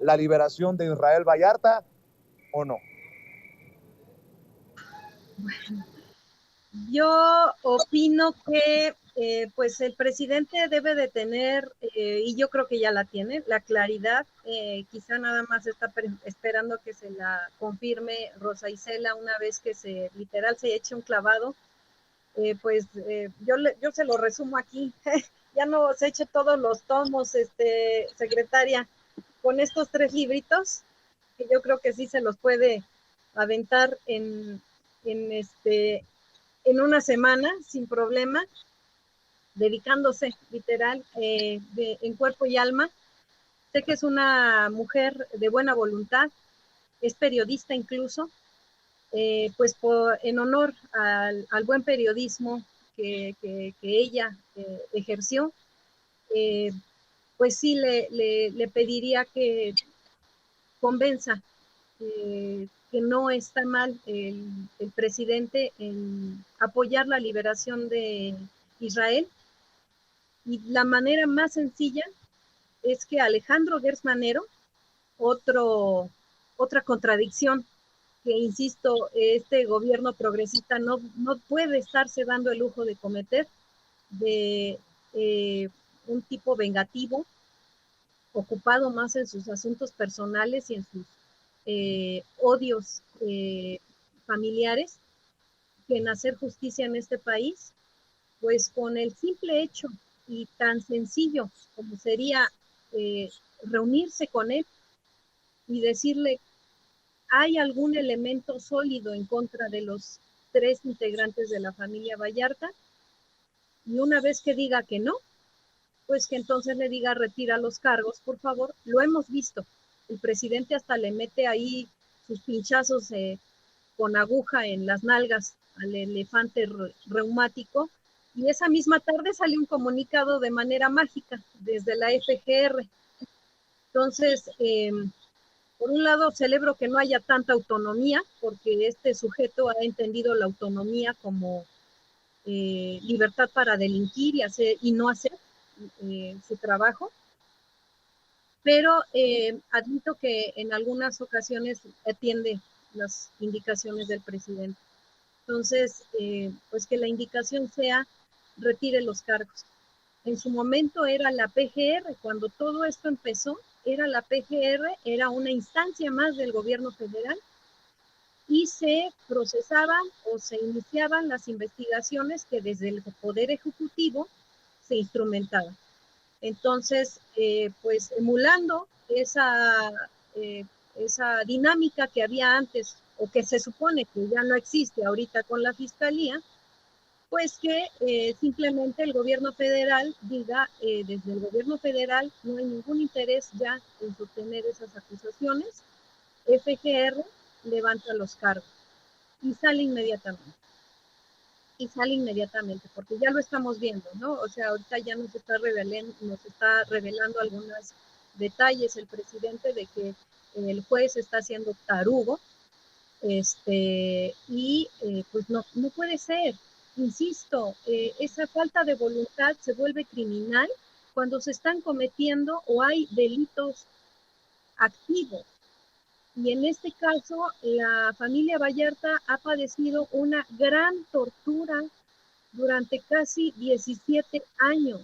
la liberación de Israel Vallarta o no? Bueno, yo opino que pues el presidente debe de tener, y yo creo que ya la tiene, la claridad, quizá nada más está esperando que se la confirme Rosa Isela una vez que literal se eche un clavado. Yo se lo resumo aquí. Ya no se eche todos los tomos, secretaria, con estos 3 libritos, que yo creo que sí se los puede aventar en una semana sin problema. dedicándose literal en cuerpo y alma. Sé que es una mujer de buena voluntad, es periodista incluso, pues en honor al buen periodismo que ella ejerció, pues sí le pediría que convenza que no está mal el presidente en apoyar la liberación de Israel. Y la manera más sencilla es que Alejandro Gertz Manero, otra contradicción que, insisto, este gobierno progresista no puede estarse dando el lujo de cometer, de un tipo vengativo, ocupado más en sus asuntos personales y en sus odios familiares, que en hacer justicia en este país, pues con el simple hecho y tan sencillo como sería reunirse con él y decirle, ¿hay algún elemento sólido en contra de los 3 integrantes de la familia Vallarta? Y una vez que diga que no, pues que entonces le diga, retira los cargos, por favor. Lo hemos visto. El presidente hasta le mete ahí sus pinchazos con aguja en las nalgas al elefante reumático, y esa misma tarde salió un comunicado de manera mágica desde la FGR. Entonces, por un lado, celebro que no haya tanta autonomía, porque este sujeto ha entendido la autonomía como libertad para delinquir y no hacer su trabajo, pero admito que en algunas ocasiones atiende las indicaciones del presidente. Entonces, pues que la indicación sea, retire los cargos. En su momento era la PGR, cuando todo esto empezó, era la PGR, era una instancia más del gobierno federal, y se procesaban o se iniciaban las investigaciones que desde el Poder Ejecutivo se instrumentaban. Entonces, pues emulando esa dinámica que había antes, o que se supone que ya no existe ahorita con la Fiscalía, pues que simplemente el gobierno federal diga, desde el gobierno federal no hay ningún interés ya en sostener esas acusaciones, FGR levanta los cargos y sale inmediatamente. Porque ya lo estamos viendo, ¿no? O sea, ahorita ya nos está revelando algunos detalles el presidente de que el juez está haciendo tarugo, y pues no puede ser. Insisto, esa falta de voluntad se vuelve criminal cuando se están cometiendo o hay delitos activos. Y en este caso, la familia Vallarta ha padecido una gran tortura durante casi 17 años.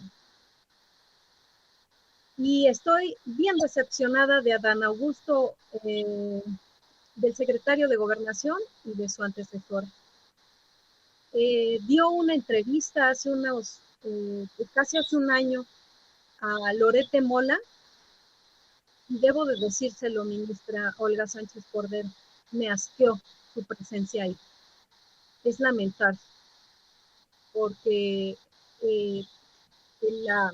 Y estoy bien decepcionada de Adán Augusto, del secretario de Gobernación y de su antecesora. Dio una entrevista casi hace un año a Lorete Mola, y debo de decírselo, ministra Olga Sánchez Cordero, me asqueó su presencia ahí. Es lamentable, porque la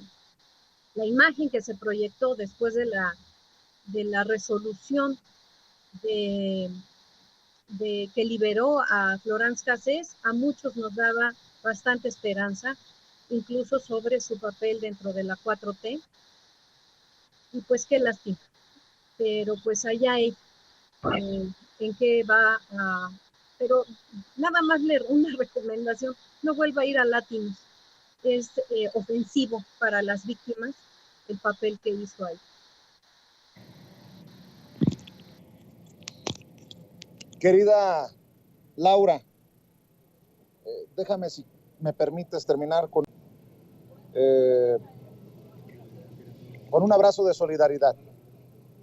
imagen que se proyectó después de la resolución que liberó a Florence Cassés, a muchos nos daba bastante esperanza, incluso sobre su papel dentro de la 4T, y pues qué lástima. Pero pues allá hay en qué va a... Pero nada más una recomendación, no vuelva a ir a Latinos. Es ofensivo para las víctimas el papel que hizo ahí. Querida Laura, déjame, si me permites, terminar con un abrazo de solidaridad.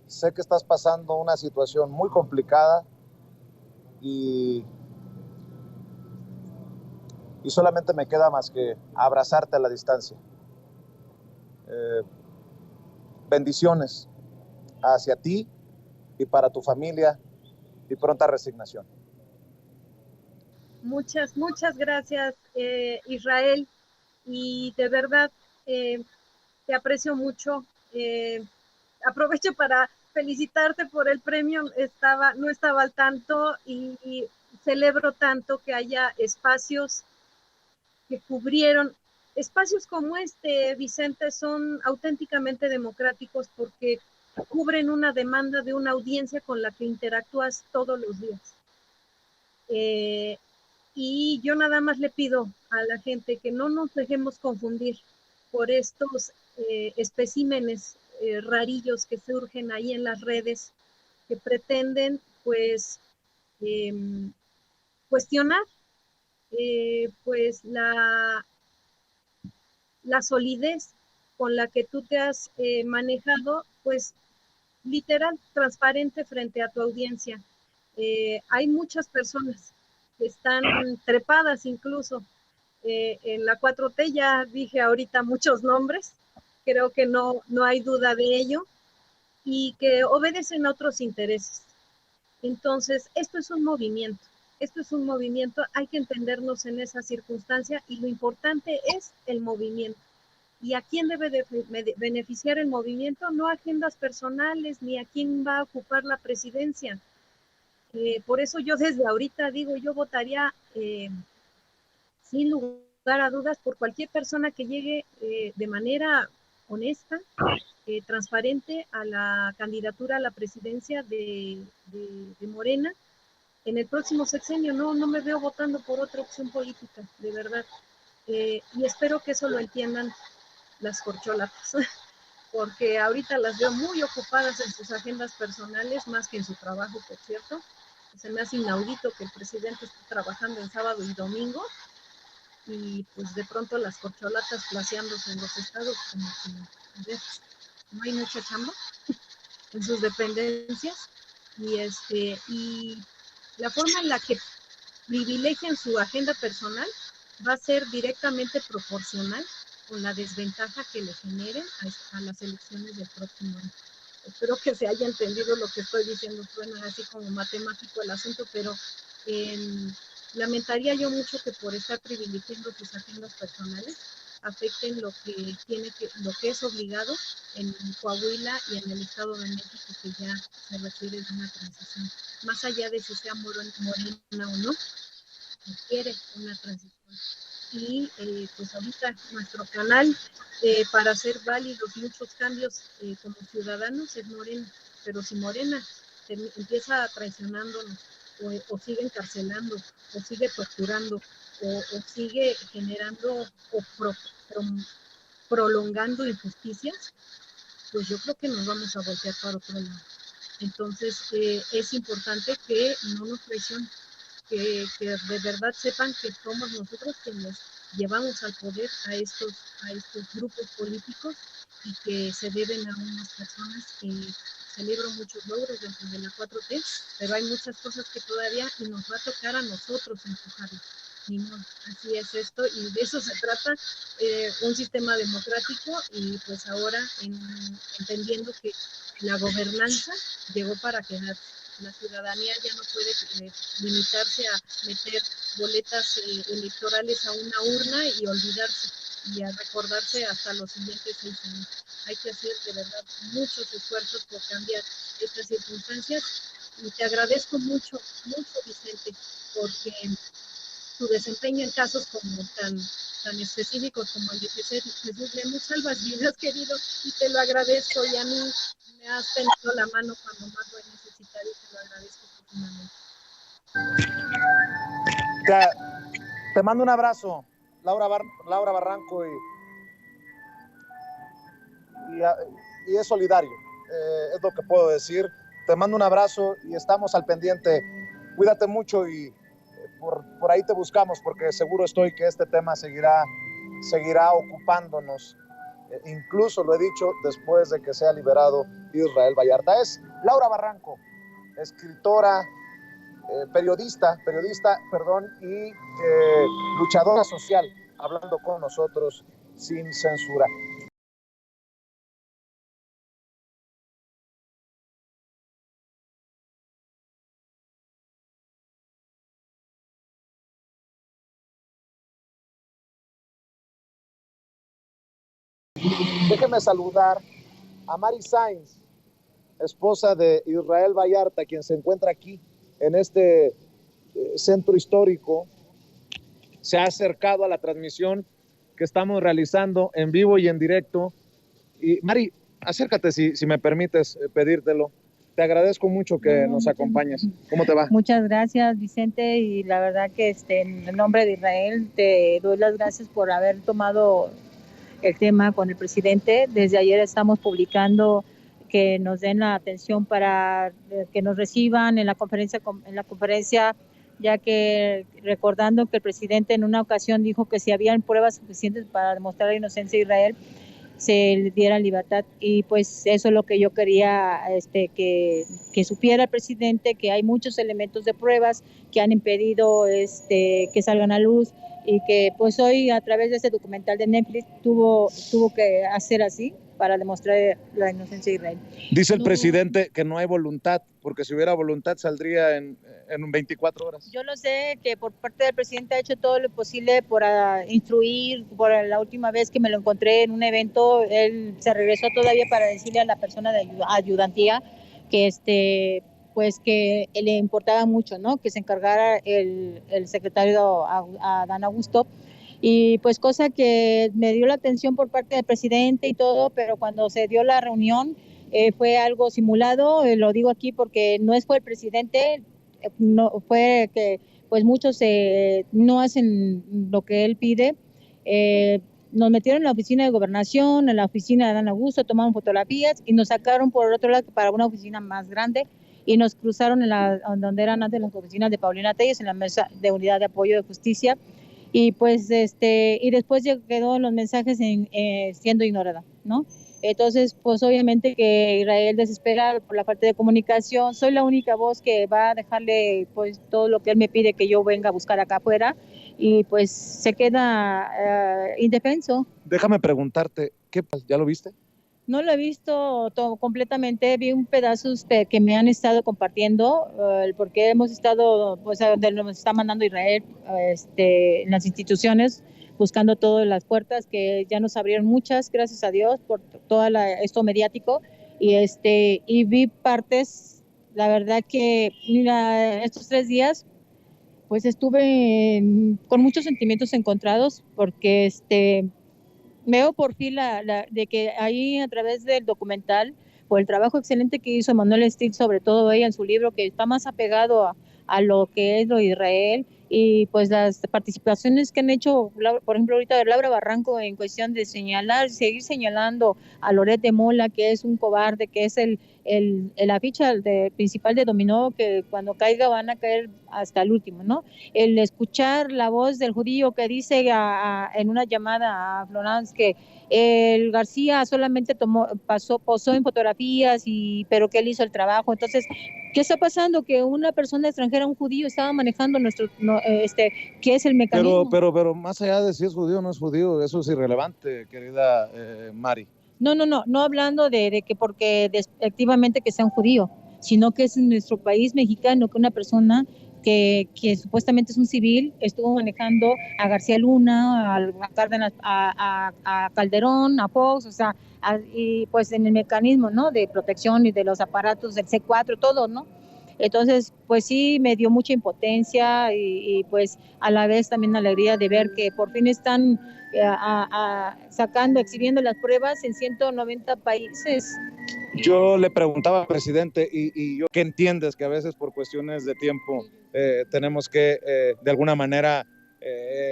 Sé que estás pasando una situación muy complicada y solamente me queda más que abrazarte a la distancia. Bendiciones hacia ti y para tu familia, y pronta resignación. Muchas gracias, Israel. y de verdad te aprecio mucho. Aprovecho para felicitarte por el premio, no estaba al tanto y celebro tanto que haya espacios que cubrieron. Espacios como este, Vicente, son auténticamente democráticos porque cubren una demanda de una audiencia con la que interactúas todos los días. Y yo nada más le pido a la gente que no nos dejemos confundir por estos especímenes rarillos que surgen ahí en las redes, que pretenden pues cuestionar pues la solidez con la que tú te has manejado, pues literal, transparente frente a tu audiencia. Hay muchas personas que están trepadas incluso en la 4T, ya dije ahorita muchos nombres, creo que no hay duda de ello, y que obedecen a otros intereses. Entonces, esto es un movimiento, hay que entendernos en esa circunstancia y lo importante es el movimiento. ¿Y a quién debe de beneficiar el movimiento? No a agendas personales ni a quién va a ocupar la presidencia. Por eso yo desde ahorita digo, yo votaría sin lugar a dudas por cualquier persona que llegue de manera honesta, transparente a la candidatura a la presidencia de Morena en el próximo sexenio. No me veo votando por otra opción política, de verdad. Y espero que eso lo entiendan las corcholatas, porque ahorita las veo muy ocupadas en sus agendas personales, más que en su trabajo, por cierto. Se me hace inaudito que el presidente esté trabajando en sábado y domingo, y pues de pronto las corcholatas placeándose en los estados, como que no hay mucha chamba en sus dependencias, y la forma en la que privilegian su agenda personal va a ser directamente proporcional con la desventaja que le generen a las elecciones del próximo año. Espero que se haya entendido lo que estoy diciendo, suena así como matemático el asunto, pero lamentaría yo mucho que por estar privilegiando sus agendas personales afecten lo que es obligado en Coahuila y en el Estado de México, que ya se requiere de una transición. Más allá de si sea morena o no, requiere una transición. Y pues ahorita nuestro canal para hacer válidos muchos cambios como ciudadanos es Morena, pero si Morena empieza traicionándonos o sigue encarcelando o sigue torturando o sigue generando o prolongando injusticias, pues yo creo que nos vamos a voltear para otro lado. Entonces es importante que no nos traicionen, que de verdad sepan que somos nosotros quienes llevamos al poder a estos grupos políticos y que se deben a unas personas que celebro muchos logros dentro de la 4T, pero hay muchas cosas que todavía y nos va a tocar a nosotros empujarlas. No, así es esto y de eso se trata, un sistema democrático, y pues ahora entendiendo que la gobernanza llegó para quedarse. La ciudadanía ya no puede limitarse a meter boletas electorales a una urna y olvidarse y a recordarse hasta los siguientes 6 años. Hay que hacer de verdad muchos esfuerzos por cambiar estas circunstancias, y te agradezco mucho, mucho, Vicente, porque tu desempeño en casos como tan específicos como el de Jesús Lemus salvas vidas, querido, y te lo agradezco, y a mí me has tendido la mano cuando más lo he necesitado y te lo agradezco profundamente. Te mando un abrazo, Laura Barranco, y es solidario, es lo que puedo decir. Te mando un abrazo y estamos al pendiente. Cuídate mucho y por ahí te buscamos, porque seguro estoy que este tema seguirá ocupándonos. Incluso lo he dicho después de que sea liberado Israel Vallarta. Es Laura Barranco, escritora, periodista, y luchadora social, hablando con nosotros sin censura. Déjeme saludar a Mari Sainz, esposa de Israel Vallarta, quien se encuentra aquí en este centro histórico. Se ha acercado a la transmisión que estamos realizando en vivo y en directo. Y Mari, acércate si me permites pedírtelo. Te agradezco mucho que nos acompañes. ¿Cómo te va? Muchas gracias, Vicente, y la verdad que en el nombre de Israel te doy las gracias por haber tomado el tema con el presidente. Desde ayer estamos publicando que nos den la atención para que nos reciban en la conferencia, ya que recordando que el presidente en una ocasión dijo que si habían pruebas suficientes para demostrar la inocencia de Israel, se le diera libertad, y pues eso es lo que yo quería que supiera el presidente, que hay muchos elementos de pruebas que han impedido que salgan a luz, y que pues hoy a través de este documental de Netflix tuvo que hacer así para demostrar la inocencia de Israel. Dice el presidente que no hay voluntad, porque si hubiera voluntad saldría en 24 horas. Yo lo sé, que por parte del presidente ha hecho todo lo posible por instruir. Por la última vez que me lo encontré en un evento, él se regresó todavía para decirle a la persona de ayudantía que pues que le importaba mucho, ¿no? Que se encargara el secretario Adán Augusto. Y pues cosa que me dio la atención por parte del presidente y todo, pero cuando se dio la reunión fue algo simulado. Lo digo aquí porque no fue el presidente, no fue que pues muchos no hacen lo que él pide. Nos metieron en la oficina de gobernación, en la oficina de Adán Augusto, tomaron fotografías y nos sacaron por el otro lado para una oficina más grande, y nos cruzaron donde eran antes las oficinas de Paulina Telles, en la mesa de unidad de apoyo de justicia. Y pues y después quedó en los mensajes siendo ignorada, ¿no? Entonces, pues obviamente que Israel desespera por la falta de comunicación. Soy la única voz que va a dejarle pues todo lo que él me pide que yo venga a buscar acá afuera, y pues se queda indefenso. Déjame preguntarte, ¿qué pasa? ¿Ya lo viste? No lo he visto todo completamente, vi un pedazos que me han estado compartiendo, porque hemos estado, pues, donde nos está mandando Israel, en las instituciones, buscando todas las puertas, que ya nos abrieron muchas, gracias a Dios, por todo esto mediático, y vi partes, la verdad que, mira, estos 3 días, pues estuve con muchos sentimientos encontrados, porque veo por fin de que ahí a través del documental, por el trabajo excelente que hizo Emanuel Steel, sobre todo ella en su libro, que está más apegado a lo que es lo de Israel, y pues las participaciones que han hecho, por ejemplo ahorita de Laura Barranco, en cuestión de seguir señalando a Loret de Mola, que es un cobarde, que es la ficha principal de dominó, que cuando caiga van a caer hasta el último, ¿no? El escuchar la voz del judío que dice en una llamada a Florence que el García solamente posó en fotografías, pero que él hizo el trabajo. Entonces, ¿qué está pasando? Que una persona extranjera, un judío, estaba manejando ¿qué es el mecanismo? Pero más allá de si es judío o no es judío, eso es irrelevante, querida Mari. No hablando de que porque despectivamente que sea un judío, sino que es en nuestro país mexicano que una persona que supuestamente es un civil estuvo manejando a García Luna, a Cárdenas, a Calderón, a Fox, o sea, y pues en el mecanismo, ¿no?, de protección y de los aparatos del C4, todo, ¿no? Entonces, pues sí, me dio mucha impotencia, y pues a la vez también alegría de ver que por fin están exhibiendo las pruebas en 190 países. Yo le preguntaba al presidente, y yo que entiendes que a veces por cuestiones de tiempo tenemos que de alguna manera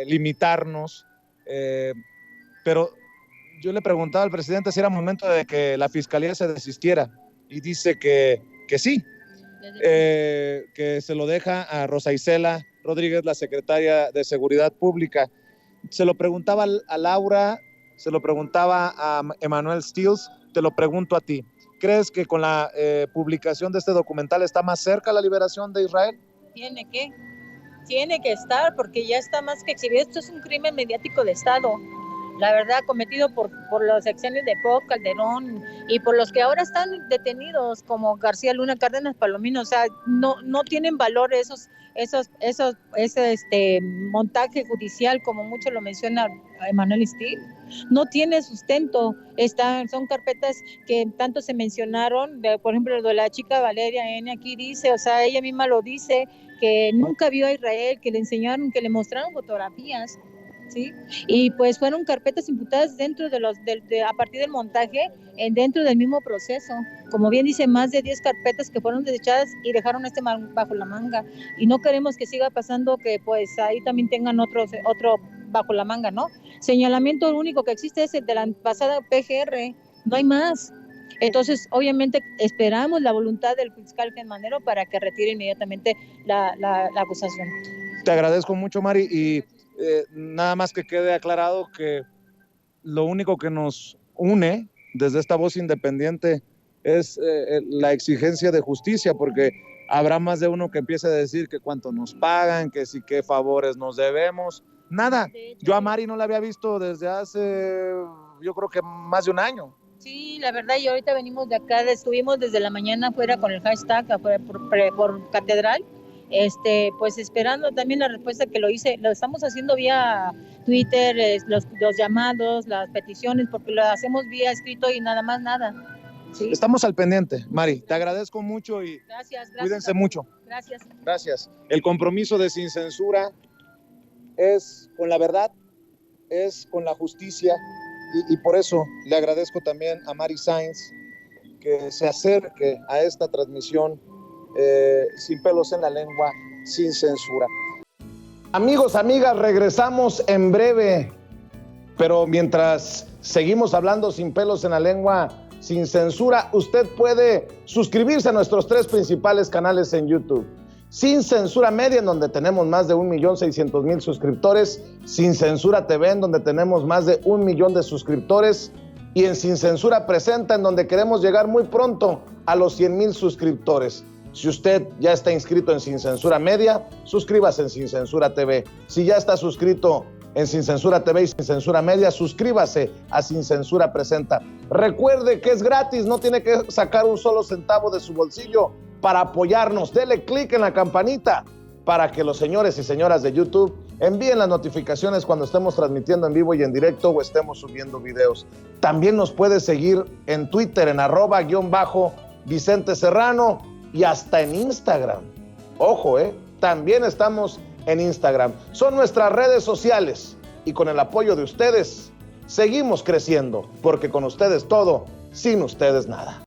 limitarnos, pero yo le preguntaba al presidente si era momento de que la fiscalía se desistiera, y dice que sí, que se lo deja a Rosa Isela Rodríguez, la secretaria de Seguridad Pública. Se lo preguntaba a Laura, se lo preguntaba a Emanuel Stills, te lo pregunto a ti. ¿Crees que con la publicación de este documental está más cerca la liberación de Israel? Tiene que estar, porque ya está más que exhibido. Esto es un crimen mediático de Estado, la verdad, cometido por los sexenios de Fox, Calderón, y por los que ahora están detenidos, como García Luna, Cárdenas, Palomino. O sea, no tienen valor ese montaje judicial, como mucho lo menciona Emanuel Steel. no tiene sustento. Son carpetas que tanto se mencionaron, por ejemplo, lo de la chica Valeria N. aquí dice, o sea, ella misma lo dice, que nunca vio a Israel, que le enseñaron, que le mostraron fotografías, ¿sí? Y pues fueron carpetas imputadas dentro a partir del montaje, dentro del mismo proceso. Como bien dice, más de 10 carpetas que fueron desechadas y dejaron bajo la manga. Y no queremos que siga pasando que pues ahí también tengan otro bajo la manga, ¿no? Señalamiento único que existe es el de la pasada PGR, no hay más. Entonces, obviamente, esperamos la voluntad del fiscal Manero para que retire inmediatamente la acusación. Te agradezco mucho, Mari, y nada más que quede aclarado que lo único que nos une desde esta voz independiente es la exigencia de justicia, porque habrá más de uno que empiece a decir que cuánto nos pagan, que sí, qué favores nos debemos. Nada, yo a Mari no la había visto desde hace, yo creo que más de un año. Sí, la verdad, y ahorita venimos de acá, estuvimos desde la mañana afuera con el hashtag por Catedral, pues esperando también la respuesta que lo estamos haciendo vía Twitter, los llamados, las peticiones, porque lo hacemos vía escrito y nada más nada. ¿Sí? Estamos al pendiente, Mari, te agradezco mucho y gracias, cuídense mucho. Gracias. El compromiso de Sin Censura es con la verdad, es con la justicia, y por eso le agradezco también a Mari Sáenz que se acerque a esta transmisión sin pelos en la lengua, sin censura. Amigos, amigas, regresamos en breve, pero mientras seguimos hablando sin pelos en la lengua, sin censura, usted puede suscribirse a nuestros 3 principales canales en YouTube. Sin Censura Media, en donde tenemos más de 1,600,000 suscriptores, Sin Censura TV, en donde tenemos más de 1 millón de suscriptores, y en Sin Censura Presenta, en donde queremos llegar muy pronto a los 100,000 suscriptores. Si usted ya está inscrito en Sin Censura Media, suscríbase en Sin Censura TV. Si ya está suscrito en Sin Censura TV y Sin Censura Media, suscríbase a Sin Censura Presenta. Recuerde que es gratis, no tiene que sacar un solo centavo de su bolsillo para apoyarnos. Dele clic en la campanita para que los señores y señoras de YouTube envíen las notificaciones cuando estemos transmitiendo en vivo y en directo o estemos subiendo videos. También nos puede seguir en Twitter en @Vicente Serrano y hasta en Instagram. Ojo, también estamos en Instagram. Son nuestras redes sociales y con el apoyo de ustedes seguimos creciendo, porque con ustedes todo, sin ustedes nada.